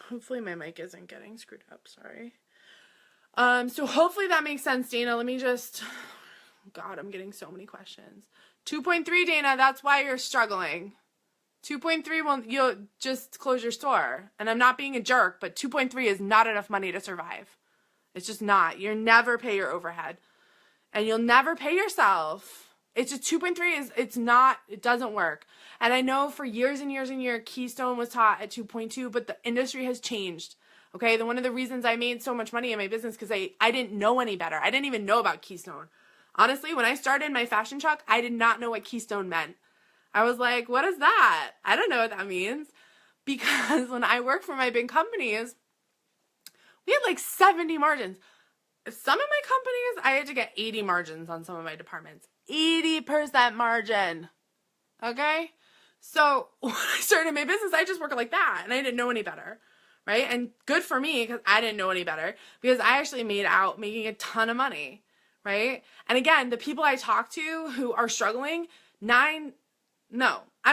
[SPEAKER 1] Hopefully my mic isn't getting screwed up, sorry. So hopefully that makes sense, Dana. Let me just, God, I'm getting so many questions. 2.3, Dana, that's why you're struggling. 2.3, well, you'll just close your store. And I'm not being a jerk, but 2.3 is not enough money to survive. It's just not. You'll never pay your overhead. And you'll never pay yourself. It's just 2.3 is, it's not, it doesn't work. And I know for years and years and years, Keystone was taught at 2.2, but the industry has changed. Okay, one of the reasons I made so much money in my business, because I didn't know any better. I didn't even know about Keystone. Honestly, when I started my fashion truck, I did not know what Keystone meant. I was like, what is that? I don't know what that means. Because when I worked for my big companies, we had like 70 margins. Some of my companies, I had to get 80 margins on some of my departments. 80% margin. Okay? So when I started my business, I just worked like that, and I didn't know any better. Right? And good for me, because I didn't know any better, because I actually made out making a ton of money. Right? And again, the people I talk to who are struggling, I'm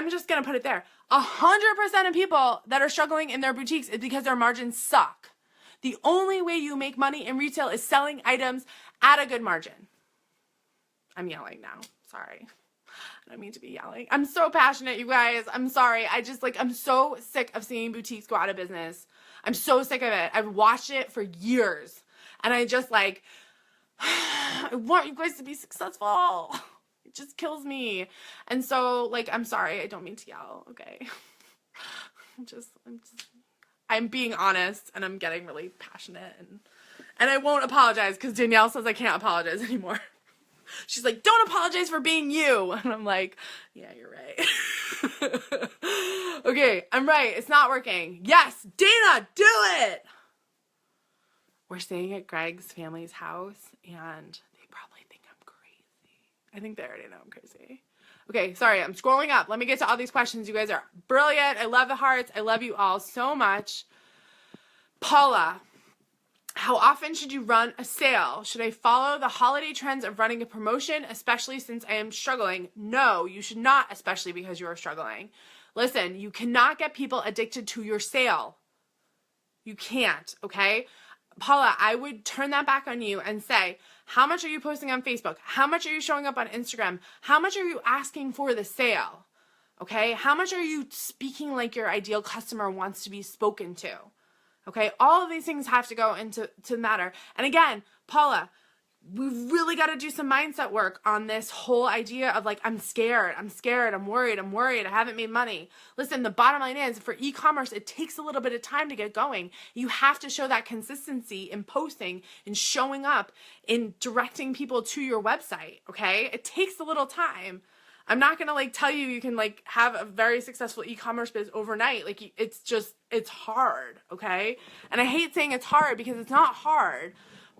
[SPEAKER 1] just going to put it there. 100% of people that are struggling in their boutiques is because their margins suck. The only way you make money in retail is selling items at a good margin. I'm yelling now. Sorry. I don't mean to be yelling. I'm so passionate, you guys. I'm sorry. I'm so sick of seeing boutiques go out of business. I'm so sick of it. I've watched it for years. And I just I want you guys to be successful. It just kills me. And so, I'm sorry. I don't mean to yell, okay? I'm being honest, and I'm getting really passionate, and I won't apologize because Danielle says I can't apologize anymore. She's like, don't apologize for being you. And I'm like, yeah, you're right. Okay, I'm right. It's not working. Yes, Dana, do it. We're staying at Greg's family's house, and they probably think I'm crazy. I think they already know I'm crazy. Okay, sorry, I'm scrolling up. Let me get to all these questions. You guys are brilliant. I love the hearts. I love you all so much. Paula, how often should you run a sale? Should I follow the holiday trends of running a promotion, especially since I am struggling? No, you should not, especially because you are struggling. Listen, you cannot get people addicted to your sale. You can't, okay? Paula, I would turn that back on you and say, how much are you posting on Facebook? How much are you showing up on Instagram? How much are you asking for the sale? Okay? How much are you speaking like your ideal customer wants to be spoken to? Okay? All of these things have to go into matter. And again, Paula, we've really got to do some mindset work on this whole idea of I'm scared, I'm worried, I haven't made money. Listen, the bottom line is for e-commerce, it takes a little bit of time to get going. You have to show that consistency in posting, in showing up, in directing people to your website, okay? It takes a little time. I'm not going to tell you can have a very successful e-commerce biz overnight. It's hard, okay? And I hate saying it's hard because it's not hard.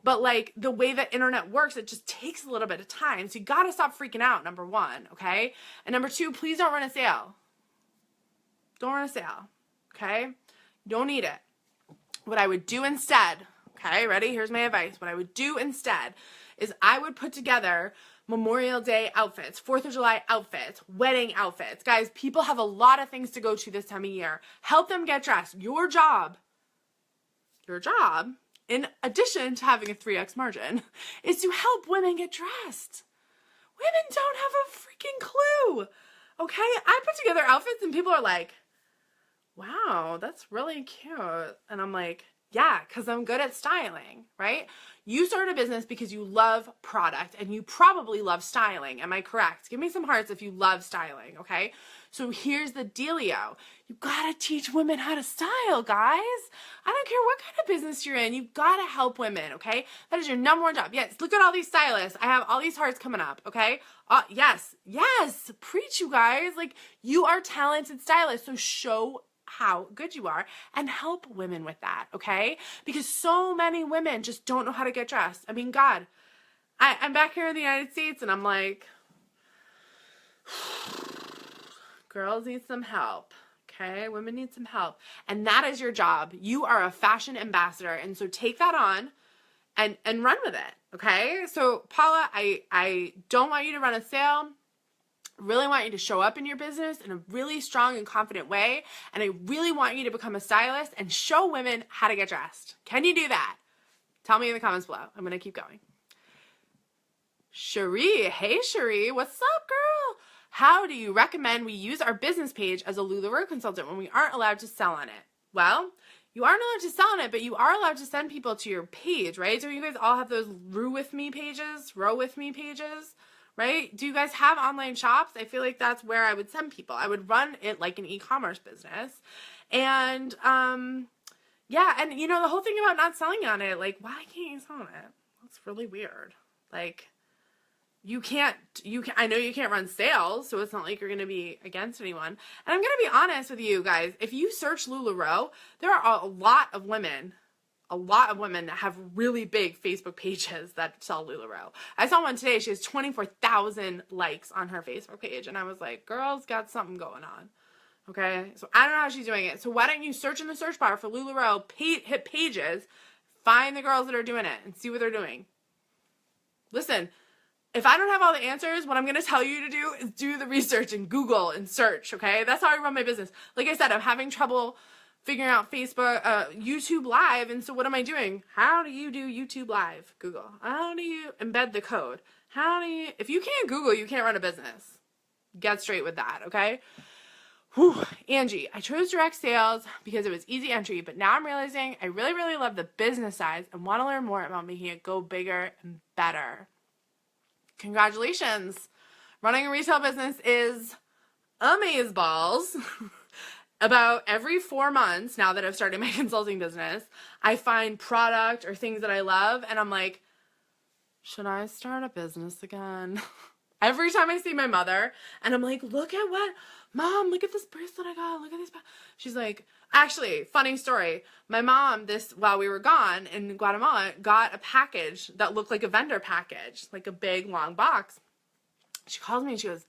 [SPEAKER 1] But like the way that internet works, it just takes a little bit of time. So you got to stop freaking out, number one, okay? And number two, please don't run a sale. Don't run a sale, okay? You don't need it. What I would do instead, okay, ready? Here's my advice. What I would do instead is I would put together Memorial Day outfits, 4th of July outfits, wedding outfits. Guys, people have a lot of things to go to this time of year. Help them get dressed. Your job, in addition to having a 3x margin, is to help women get dressed. Women don't have a freaking clue, okay? I put together outfits and people are like, wow, that's really cute. And I'm like, yeah, because I'm good at styling, right? You started a business because you love product and you probably love styling. Am I correct? Give me some hearts if you love styling, okay? So here's the dealio. You gotta teach women how to style, guys. I don't care what kind of business you're in. You gotta help women, okay? That is your number one job. Yes, look at all these stylists. I have all these hearts coming up, okay? Yes, preach, you guys. Like, you are talented stylists, so show how good you are and help women with that, okay? Because so many women just don't know how to get dressed. I mean, God, I'm back here in the United States and I'm like, girls need some help, okay? Women need some help. And that is your job. You are a fashion ambassador. And so take that on and run with it, okay? So Paula, I don't want you to run a sale. Really want you to show up in your business in a really strong and confident way. And I really want you to become a stylist and show women how to get dressed. Can you do that? Tell me in the comments below. I'm going to keep going. Cherie, hey Cherie, what's up, girl? How do you recommend we use our business page as a LuLaRoe consultant when we aren't allowed to sell on it? Well, you aren't allowed to sell on it, but you are allowed to send people to your page, right? So you guys all have those Row with me pages, right? Do you guys have online shops? I feel like that's where I would send people. I would run it like an e-commerce business. And, yeah, and you know, the whole thing about not selling on it, like, why can't you sell on it? That's really weird. Like, I know you can't run sales, so it's not like you're going to be against anyone. And I'm going to be honest with you guys. If you search LuLaRoe, there are a lot of women that have really big Facebook pages that sell LuLaRoe. I saw one today. She has 24,000 likes on her Facebook page. And I was like, girl's got something going on. Okay. So I don't know how she's doing it. So why don't you search in the search bar for LuLaRoe, hit pages, find the girls that are doing it and see what they're doing. Listen, if I don't have all the answers, what I'm going to tell you to do is do the research and Google and search. Okay. That's how I run my business. Like I said, I'm having trouble figuring out Facebook, YouTube Live. And so what am I doing? How do you do YouTube Live? Google. How do you embed the code? If you can't Google, you can't run a business. Get straight with that, okay? Whew. Angie, I chose direct sales because it was easy entry, but now I'm realizing I really, really love the business side and want to learn more about making it go bigger and better. Congratulations. Running a retail business is amazeballs. About every 4 months, now that I've started my consulting business, I find product or things that I love, and I'm like, should I start a business again? Every time I see my mother, and I'm like, look at Mom, look at this bracelet I got, look at this. She's like, actually, funny story. My mom, while we were gone in Guatemala, got a package that looked like a vendor package, like a big, long box. She calls me and she goes,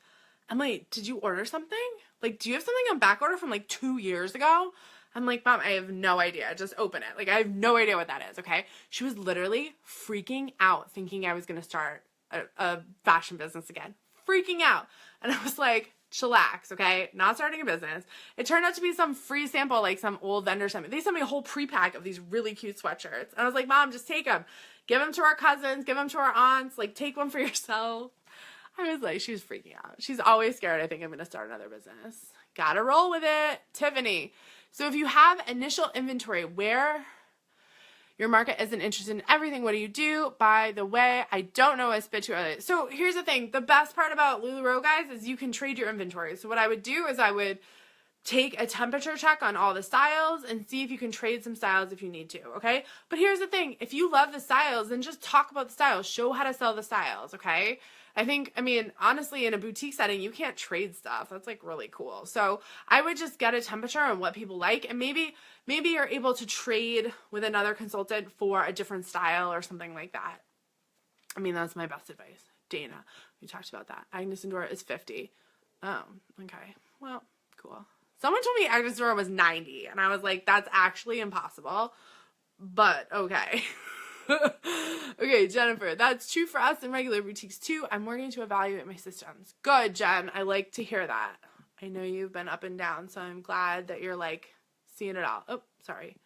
[SPEAKER 1] Emily, did you order something? Like, do you have something on back order from like 2 years ago? I'm like, Mom, I have no idea. Just open it. Like, I have no idea what that is, okay? She was literally freaking out thinking I was going to start a fashion business again. Freaking out. And I was like, chillax, okay? Not starting a business. It turned out to be some free sample, like some old vendor sent me. They sent me a whole pre-pack of these really cute sweatshirts. And I was like, Mom, just take them. Give them to our cousins. Give them to our aunts. Like, take one for yourself. I was like, she was freaking out. She's always scared I think I'm going to start another business. Gotta roll with it. Tiffany. So if you have initial inventory where your market isn't interested in everything, what do you do? By the way, I don't know, it's a bit too early. So here's the thing. The best part about LuLaRoe, guys, is you can trade your inventory. So what I would do is I would take a temperature check on all the styles and see if you can trade some styles if you need to, okay? But here's the thing. If you love the styles, then just talk about the styles. Show how to sell the styles, okay? I think, I mean, honestly, in a boutique setting, you can't trade stuff. That's like really cool. So I would just get a temperature on what people like, and maybe you're able to trade with another consultant for a different style or something like that. I mean, that's my best advice. Dana, we talked about that. Agnes and Dora is 50. Oh, okay. Well, cool. Someone told me Agnes and Dora was 90, and I was like, that's actually impossible. But okay. Okay, Jennifer, that's true for us in regular boutiques too. I'm working to evaluate my systems. Good, Jen. I like to hear that. I know you've been up and down, so I'm glad that you're like seeing it all. Oh, sorry.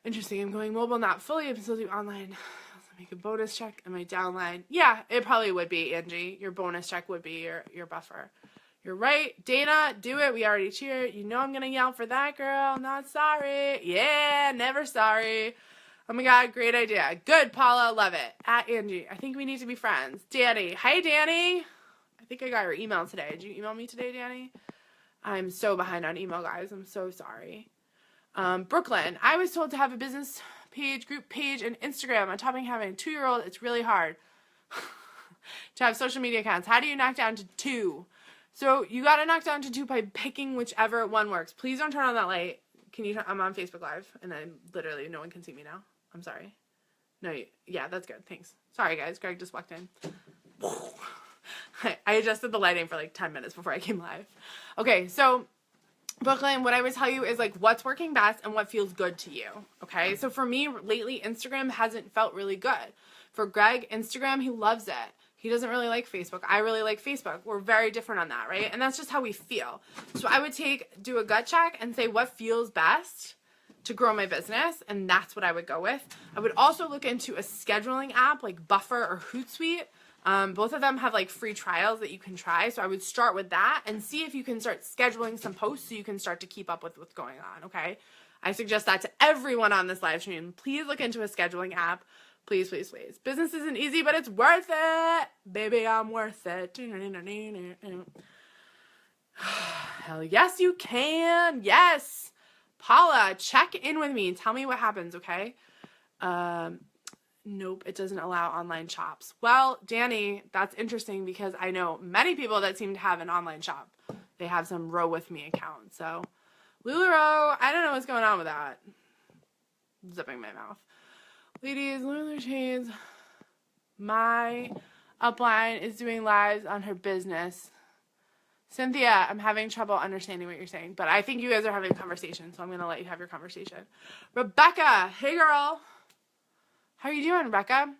[SPEAKER 1] Interesting. I'm going mobile, not fully. I'm still doing online. Let's make a bonus check. Am I downline? Yeah, it probably would be, Angie. Your bonus check would be your buffer. You're right. Dana, do it. We already cheered. You know I'm going to yell for that girl. Not sorry. Yeah, never sorry. Oh my God, great idea. Good, Paula. Love it. At Angie. I think we need to be friends. Danny. Hi, Danny. I think I got your email today. Did you email me today, Danny? I'm so behind on email, guys. I'm so sorry. Brooklyn. I was told to have a business page, group page, and Instagram. On top of having a 2-year-old, it's really hard to have social media accounts. How do you knock down to 2? So you got to knock down to 2 by picking whichever one works. Please don't turn on that light. Can you? I'm on Facebook Live, and then literally no one can see me now. I'm sorry. No, yeah, that's good. Thanks. Sorry, guys. Greg just walked in. I adjusted the lighting for like 10 minutes before I came live. Okay, so Brooklyn, what I would tell you is like what's working best and what feels good to you. Okay, so for me lately, Instagram hasn't felt really good. For Greg, Instagram, he loves it. He doesn't really like Facebook. I really like Facebook. We're very different on that, right? And that's just how we feel. So I would do a gut check and say what feels best to grow my business, and that's what I would go with. I would also look into a scheduling app like Buffer or Hootsuite. Both of them have like free trials that you can try. So I would start with that and see if you can start scheduling some posts so you can start to keep up with what's going on, okay? I suggest that to everyone on this live stream. Please look into a scheduling app. Please, please, please. Business isn't easy, but it's worth it. Baby, I'm worth it. Hell yes, you can. Yes. Paula, check in with me and tell me what happens, okay? Nope, it doesn't allow online shops. Well, Danny, that's interesting because I know many people that seem to have an online shop. They have some Row With Me account. So, LuLaRoe, I don't know what's going on with that. Zipping my mouth. Ladies, learn their chains. My upline is doing lives on her business. Cynthia, I'm having trouble understanding what you're saying, but I think you guys are having a conversation, so I'm going to let you have your conversation. Rebecca, hey girl. How are you doing, Rebecca?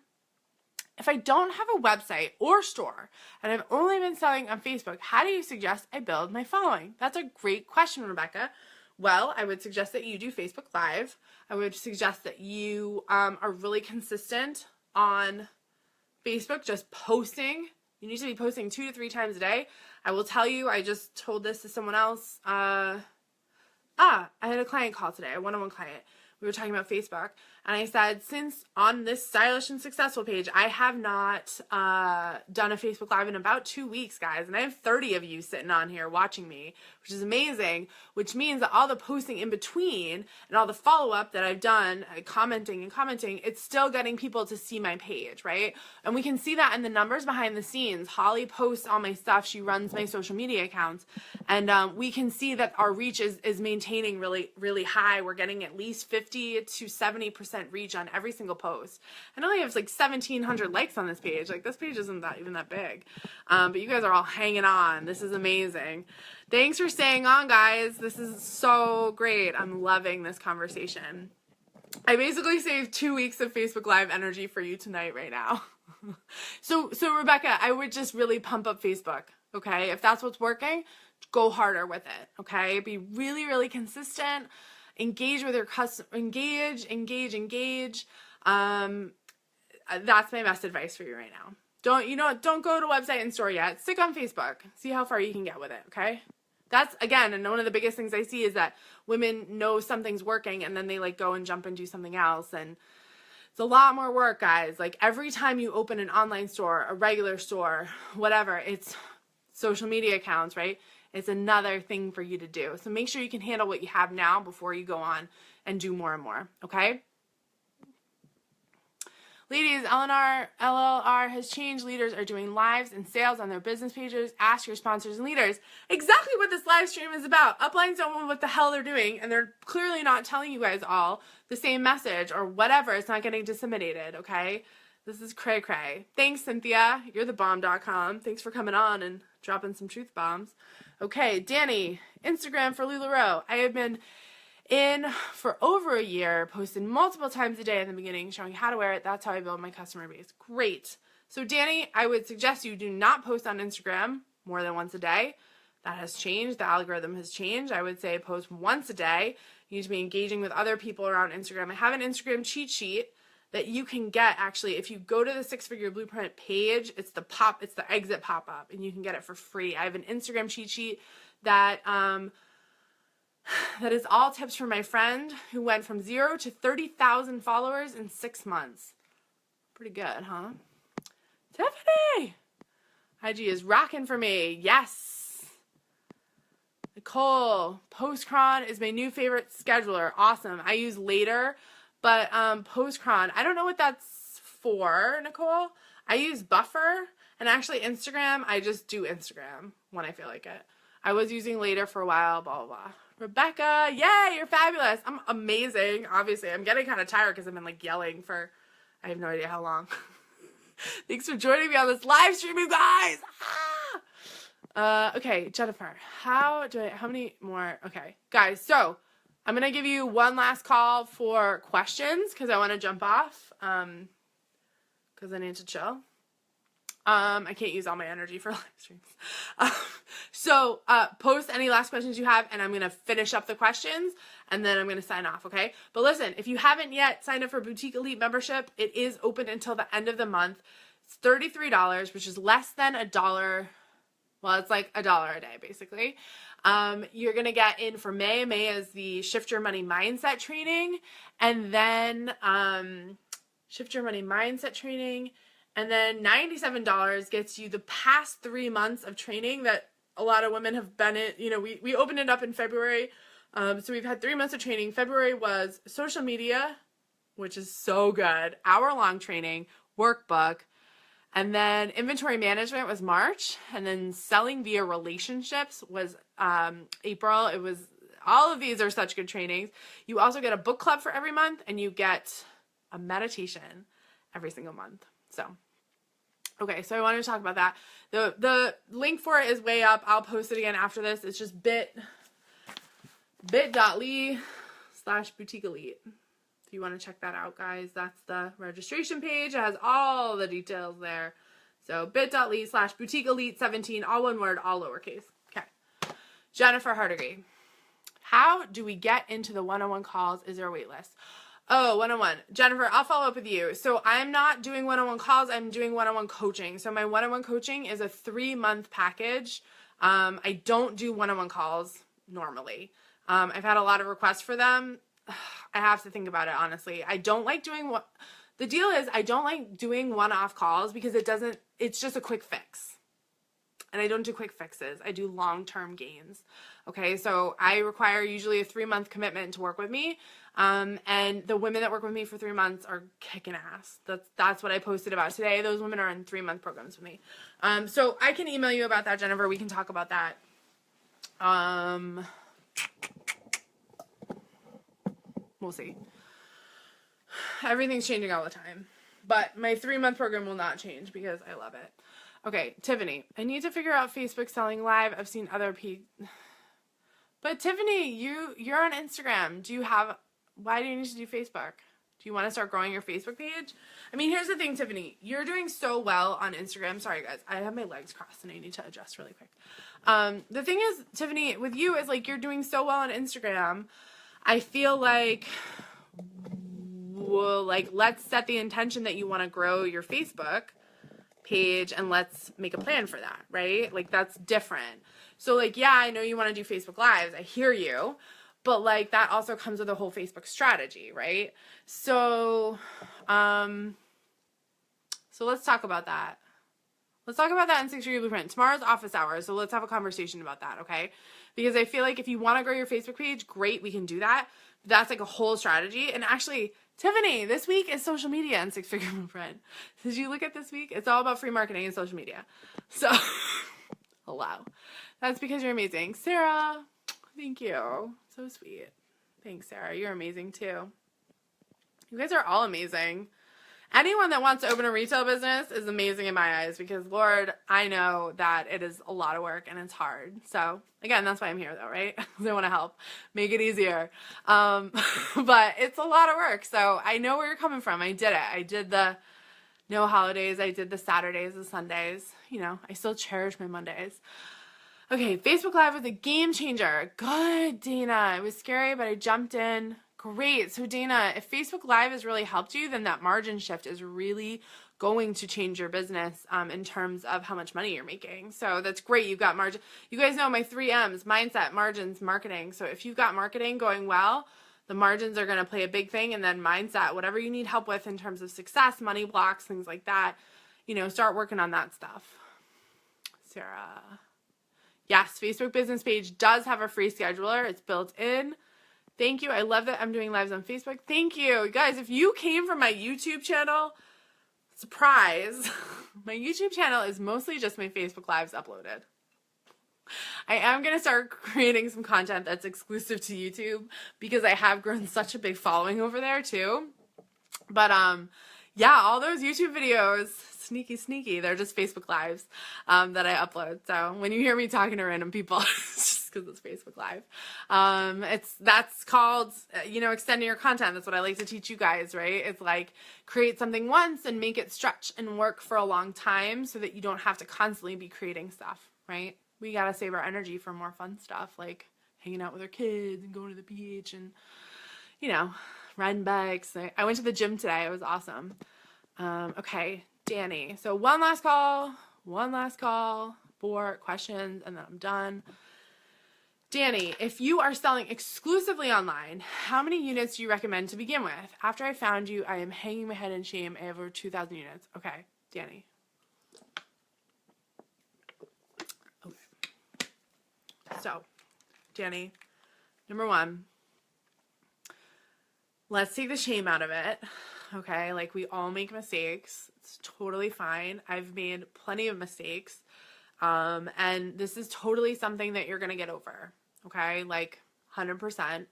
[SPEAKER 1] If I don't have a website or store and I've only been selling on Facebook, how do you suggest I build my following? That's a great question, Rebecca. Well, I would suggest that you do Facebook Live. I would suggest that you are really consistent on Facebook, just posting. You need to be posting 2 to 3 times a day. I will tell you, I just told this to someone else. I had a client call today, a one-on-one client. We were talking about Facebook, and I said, since on this Stylish and Successful page, I have not done a Facebook Live in about 2 weeks, guys, and I have 30 of you sitting on here watching me, which is amazing, which means that all the posting in between and all the follow-up that I've done, commenting, it's still getting people to see my page, right? And we can see that in the numbers behind the scenes. Holly posts all my stuff. She runs my social media accounts, and we can see that our reach is maintaining really, really high. We're getting at least 50 to 70% reach on every single post. I only have like 1,700 likes on this page. Like, this page isn't even that big. But you guys are all hanging on. This is amazing. Thanks for staying on, guys. This is so great. I'm loving this conversation. I basically saved 2 weeks of Facebook Live energy for you tonight right now. So Rebecca, I would just really pump up Facebook, okay? If that's what's working, go harder with it, okay? Be really, really consistent. Engage with your customer. Engage. That's my best advice for you right now. Don't go to website and store yet. Stick on Facebook. See how far you can get with it, okay? That's, again, and one of the biggest things I see is that women know something's working and then they like go and jump and do something else, and it's a lot more work, guys. Like, every time you open an online store, a regular store, whatever, it's social media accounts, right? It's another thing for you to do. So make sure you can handle what you have now before you go on and do more and more, okay? Ladies, LLR has changed. Leaders are doing lives and sales on their business pages. Ask your sponsors and leaders. Exactly what this live stream is about. Uplines don't know what the hell they're doing, and they're clearly not telling you guys all the same message or whatever. It's not getting disseminated, okay? This is cray cray. Thanks, Cynthia. You're the bomb.com. Thanks for coming on and dropping some truth bombs. Okay, Danny, Instagram for LuLaRoe. I have been in for over a year, posted multiple times a day in the beginning, showing how to wear it. That's how I build my customer base. Great. So Danny, I would suggest you do not post on Instagram more than once a day. That has changed. The algorithm has changed. I would say post once a day. You need to be engaging with other people around Instagram. I have an Instagram cheat sheet that you can get, actually, if you go to the 6-Figure Blueprint page. It's the exit pop-up, and you can get it for free. I have an Instagram cheat sheet that that is all tips from my friend who went from 0 to 30,000 followers in 6 months. Pretty good, huh? Tiffany! IG is rocking for me. Yes! Nicole, Postcron is my new favorite scheduler. Awesome. I use Later, but Postcron, I don't know what that's for, Nicole. I use Buffer, and actually Instagram, I just do Instagram when I feel like it. I was using Later for a while, blah, blah, blah. Rebecca, yay, you're fabulous. I'm amazing. Obviously, I'm getting kind of tired because I've been like yelling for, I have no idea how long. Thanks for joining me on this live stream, you guys. Okay, Jennifer, how many more? Okay, guys, so I'm going to give you one last call for questions because I want to jump off because I need to chill. I can't use all my energy for live streams. So post any last questions you have, and I'm going to finish up the questions, and then I'm going to sign off, okay? But listen, if you haven't yet signed up for Boutique Elite membership, it is open until the end of the month. It's $33, which is less than $1. Well, it's like $1 a day, basically. You're going to get in for May. May is the Shift Your Money Mindset training, and then Shift Your Money Mindset training. And then $97 gets you the past 3 months of training that a lot of women have been in. You know, we opened it up in February. So we've had 3 months of training. February was social media, which is so good. Hour-long training, workbook. And then inventory management was March. And then selling via relationships was April. It was, all of these are such good trainings. You also get a book club for every month, and you get a meditation every single month. So, okay, so I wanted to talk about that. The link for it is way up. I'll post it again after this. It's just bit.ly/boutique elite. If you want to check that out, guys, that's the registration page. It has all the details there. So bit.ly/boutique elite 17, all one word, all lowercase. Okay. Jennifer Hardigree. How do we get into the one-on-one calls? Is there a wait list? Oh, one-on-one. Jennifer, I'll follow up with you. So I'm not doing one-on-one calls. I'm doing one-on-one coaching. So my one-on-one coaching is a 3-month package. I don't do one-on-one calls normally. I've had a lot of requests for them. I have to think about it, honestly. I don't like doing the deal is I don't like doing one-off calls because it's just a quick fix. And I don't do quick fixes. I do long-term gains. Okay, so I require usually a 3-month commitment to work with me. And the women that work with me for 3 months are kicking ass. That's what I posted about today. Those women are in 3-month programs with me. So I can email you about that, Jennifer. We can talk about that. We'll see. Everything's changing all the time. But my 3-month program will not change because I love it. Okay, Tiffany, I need to figure out Facebook selling live. I've seen other people. But Tiffany, you're on Instagram. Why do you need to do Facebook? Do you want to start growing your Facebook page? I mean, here's the thing, Tiffany. You're doing so well on Instagram. Sorry, guys. I have my legs crossed and I need to adjust really quick. The thing is, Tiffany, with you is like you're doing so well on Instagram. I feel like, well, like let's set the intention that you want to grow your Facebook page and let's make a plan for that, right? Like that's different. So like, yeah, I know you want to do Facebook Lives. I hear you. But like that also comes with a whole Facebook strategy, right? So, so let's talk about that. Let's talk about that in 6-Figure Blueprint. Tomorrow's office hours, so let's have a conversation about that, okay? Because I feel like if you want to grow your Facebook page, great, we can do that. That's like a whole strategy. And actually, Tiffany, this week is social media and Six Figure Blueprint. Did you look at this week? It's all about free marketing and social media. So, hello. That's because you're amazing. Sarah, thank you. So sweet. Thanks, Sarah. You're amazing too. You guys are all amazing. Anyone that wants to open a retail business is amazing in my eyes because, Lord, I know that it is a lot of work and it's hard. So, again, that's why I'm here, though, right? Because I want to help make it easier. But it's a lot of work. So, I know where you're coming from. I did it. I did the no holidays. I did the Saturdays, the Sundays. You know, I still cherish my Mondays. Okay, Facebook Live was a game changer. Good, Dana. It was scary, but I jumped in. Great. So Dana, if Facebook Live has really helped you, then that margin shift is really going to change your business in terms of how much money you're making. So that's great. You've got margin. You guys know my 3 M's: mindset, margins, marketing. So if you've got marketing going well, the margins are going to play a big thing. And then mindset, whatever you need help with in terms of success, money blocks, things like that, you know, start working on that stuff. Sarah. Yes, Facebook business page does have a free scheduler. It's built in. Thank you. I love that I'm doing lives on Facebook. Thank you. Guys, if you came from my YouTube channel, surprise, my YouTube channel is mostly just my Facebook Lives uploaded. I am going to start creating some content that's exclusive to YouTube because I have grown such a big following over there too. But yeah, all those YouTube videos, sneaky, they're just Facebook Lives that I upload. So when you hear me talking to random people, it's just because it's Facebook Live. That's called, you know, extending your content. That's what I like to teach you guys, right? It's like create something once and make it stretch and work for a long time so that you don't have to constantly be creating stuff, right? We got to save our energy for more fun stuff like hanging out with our kids and going to the beach and, you know, riding bikes. I went to the gym today. It was awesome. Okay, Danny. So one last call for questions, and then I'm done. Danny, if you are selling exclusively online, how many units do you recommend to begin with? After I found you, I am hanging my head in shame. I have over 2,000 units. Okay, Danny. Okay. So, Danny, number one, let's take the shame out of it. Okay, like we all make mistakes. It's totally fine. I've made plenty of mistakes. And this is totally something that you're going to get over. Okay, like 100%.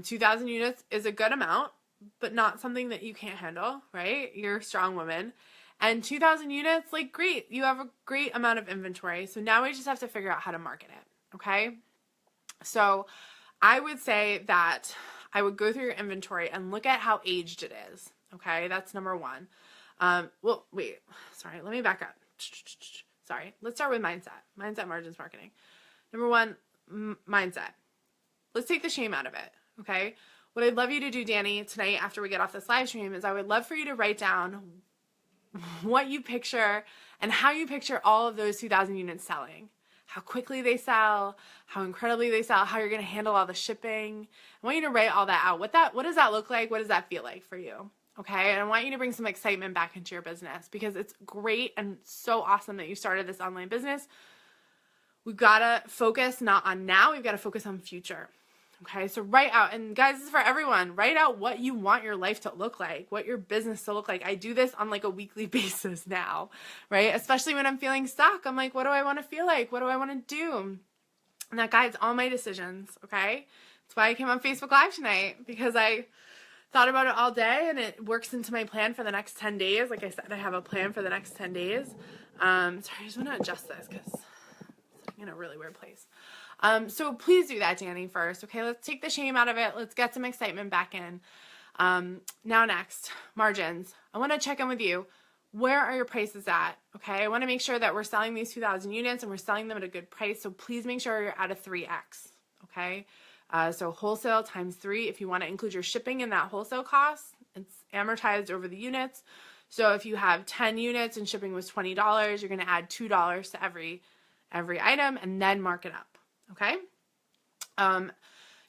[SPEAKER 1] 2,000 units is a good amount, but not something that you can't handle, right? You're a strong woman. And 2,000 units, like great. You have a great amount of inventory. So now we just have to figure out how to market it. Okay, so I would say that I would go through your inventory and look at how aged it is. Okay, that's number one. Well, wait, sorry, let me back up. Sorry, let's start with mindset. Mindset, margins, marketing. Number one, mindset. Let's take the shame out of it, okay? What I'd love you to do, Danny, tonight after we get off this live stream is I would love for you to write down what you picture and how you picture all of those 2,000 units selling. How quickly they sell, how incredibly they sell, how you're going to handle all the shipping. I want you to write all that out. What does that look like? What does that feel like for you? Okay, and I want you to bring some excitement back into your business because it's great and so awesome that you started this online business. We've got to focus not on now, we've got to focus on future. Okay, so write out, and guys, this is for everyone, write out what you want your life to look like, what your business to look like. I do this on like a weekly basis now, right? Especially when I'm feeling stuck. I'm like, what do I want to feel like? What do I want to do? And that guides all my decisions, okay? That's why I came on Facebook Live tonight, because I thought about it all day and it works into my plan for the next 10 days. Like I said, I have a plan for the next 10 days. Sorry, I just want to adjust this because it's in a really weird place. So please do that, Danny, first. Okay, let's take the shame out of it. Let's get some excitement back in. Now next, margins. I want to check in with you. Where are your prices at? Okay, I want to make sure that we're selling these 2,000 units and we're selling them at a good price. So please make sure you're at a 3x. Okay, so wholesale times 3. If you want to include your shipping in that wholesale cost, it's amortized over the units. So if you have 10 units and shipping was $20, you're going to add $2 to every item and then mark it up. Okay.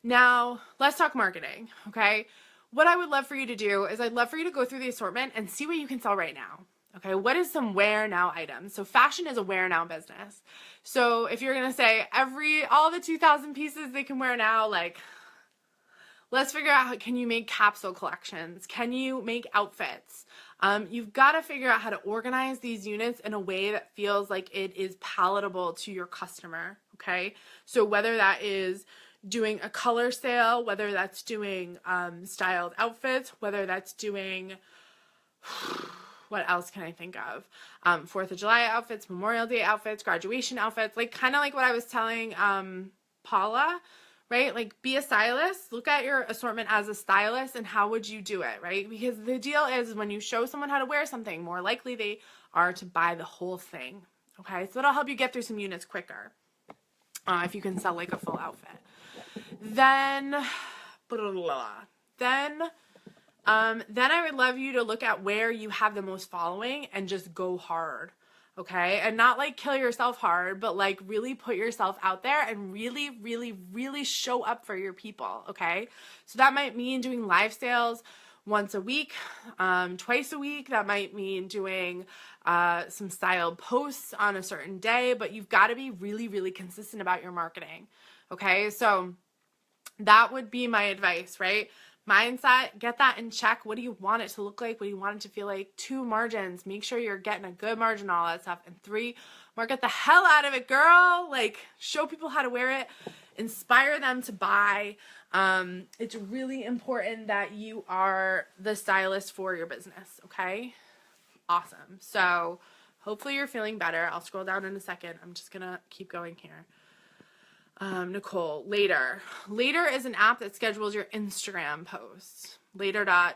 [SPEAKER 1] Now let's talk marketing. Okay. What I would love for you to do is I'd love for you to go through the assortment and see what you can sell right now. Okay. What is some wear now items? So fashion is a wear now business. So if you're going to say all the 2,000 pieces they can wear now, like
[SPEAKER 2] Let's figure out how can you make capsule collections? Can you make outfits? You've got to figure out how to organize these units in a way that feels like it is palatable to your customer, okay? So whether that is doing a color sale, whether that's doing styled outfits, whether that's doing, what else can I think of? 4th of July outfits, Memorial Day outfits, graduation outfits, like kind of like what I was telling Paula, right? Like be a stylist, look at your assortment as a stylist and how would you do it, right? Because the deal is when you show someone how to wear something, more likely they are to buy the whole thing, okay? So that'll help you get through some units quicker if you can sell like a full outfit. Then I would love you to look at where you have the most following and just go hard, okay? And not like kill yourself hard, but like really put yourself out there and really, really, really show up for your people, okay? So that might mean doing live sales once a week, twice a week. That might mean doing some styled posts on a certain day, but you've got to be really, really consistent about your marketing, okay? So that would be my advice, right? Mindset, get that in check. What do you want it to look like? What do you want it to feel like? 2, margins. Make sure you're getting a good margin, all that stuff. And 3, market the hell out of it, girl. Like, show people how to wear it. Inspire them to buy. It's really important that you are the stylist for your business, okay? Awesome. So hopefully you're feeling better. I'll scroll down in a second. I'm just going to keep going here. Nicole, Later. Later is an app that schedules your Instagram posts. Later.com.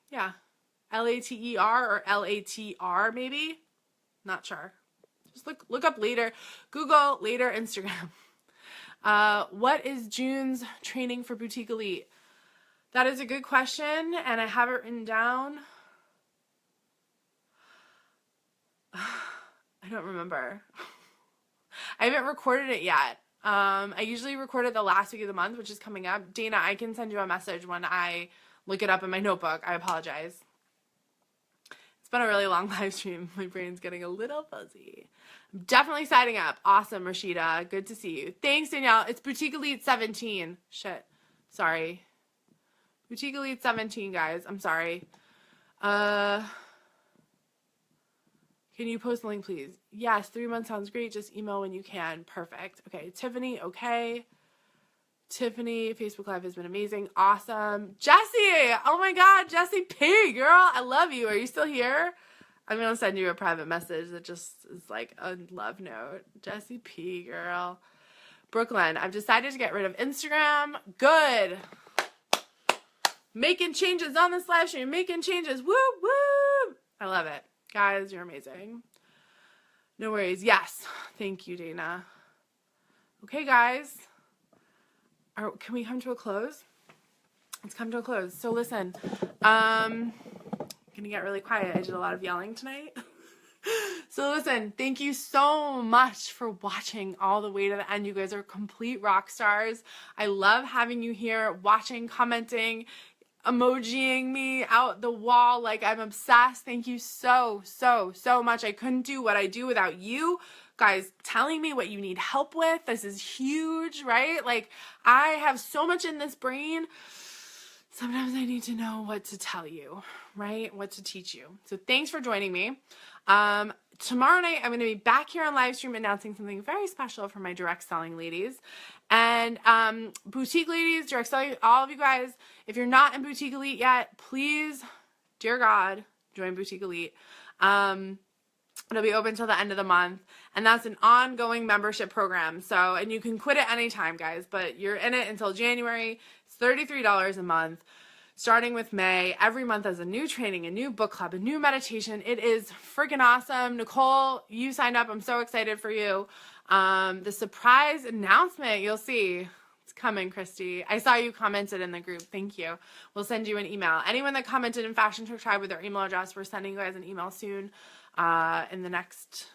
[SPEAKER 2] Yeah. Later or LATR maybe? Not sure. Just look up Later. Google Later Instagram. What is June's training for Boutique Elite? That is a good question, and I have it written down. I don't remember. I haven't recorded it yet. I usually record it the last week of the month, which is coming up. Dana, I can send you a message when I look it up in my notebook. I apologize. It's been a really long live stream. My brain's getting a little fuzzy. I'm definitely signing up. Awesome, Rashida. Good to see you. Thanks, Danielle. It's Boutique Elite 17. Shit. Sorry. Boutique Elite 17, guys. I'm sorry. Can you post the link, please? Yes, 3 months sounds great. Just email when you can. Perfect. Okay, Tiffany, okay. Tiffany, Facebook Live has been amazing. Awesome. Jessie! Oh my God, Jessie P, girl. I love you. Are you still here? I'm going to send you a private message that just is like a love note. Jessie P, girl. Brooklyn, I've decided to get rid of Instagram. Good. Making changes on this live stream. Making changes. Woo, woo. I love it. Guys, you're amazing. No worries. Yes. Thank you, Dana. Okay, guys. Can we come to a close? Let's come to a close. So listen, I'm going to get really quiet. I did a lot of yelling tonight. So listen, thank you so much for watching all the way to the end. You guys are complete rock stars. I love having you here, watching, commenting, emojiing me out the wall like I'm obsessed. Thank you so, so, so much. I couldn't do what I do without you guys telling me what you need help with. This is huge, right? Like, I have so much in this brain. Sometimes I need to know what to tell you, right? What to teach you. So thanks for joining me. Tomorrow night, I'm going to be back here on live stream announcing something very special for my direct selling ladies. And boutique ladies, direct selling, all of you guys, if you're not in Boutique Elite yet, please, dear God, join Boutique Elite. It'll be open till the end of the month, and that's an ongoing membership program. So, and you can quit at any time, guys, but you're in it until January. It's $33 a month. Starting with May, every month has a new training, a new book club, a new meditation. It is freaking awesome. Nicole, you signed up. I'm so excited for you. The surprise announcement, you'll see. It's coming, Christy. I saw you commented in the group. Thank you. We'll send you an email. Anyone that commented in Fashion Talk Tribe with their email address, we're sending you guys an email soon in the next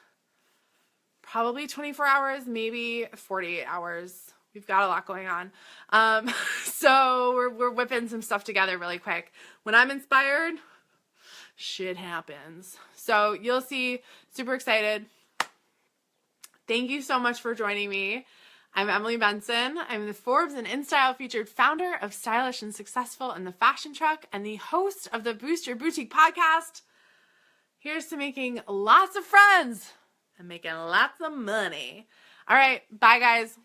[SPEAKER 2] probably 24 hours, maybe 48 hours. We've got a lot going on. So we're whipping some stuff together really quick. When I'm inspired, shit happens. So you'll see, super excited. Thank you so much for joining me.
[SPEAKER 1] I'm Emily Benson. I'm the Forbes and InStyle featured founder of Stylish and Successful and the Fashion Truck and the host of the Boost Your Boutique podcast. Here's to making lots of friends and making lots of money. All right, bye guys.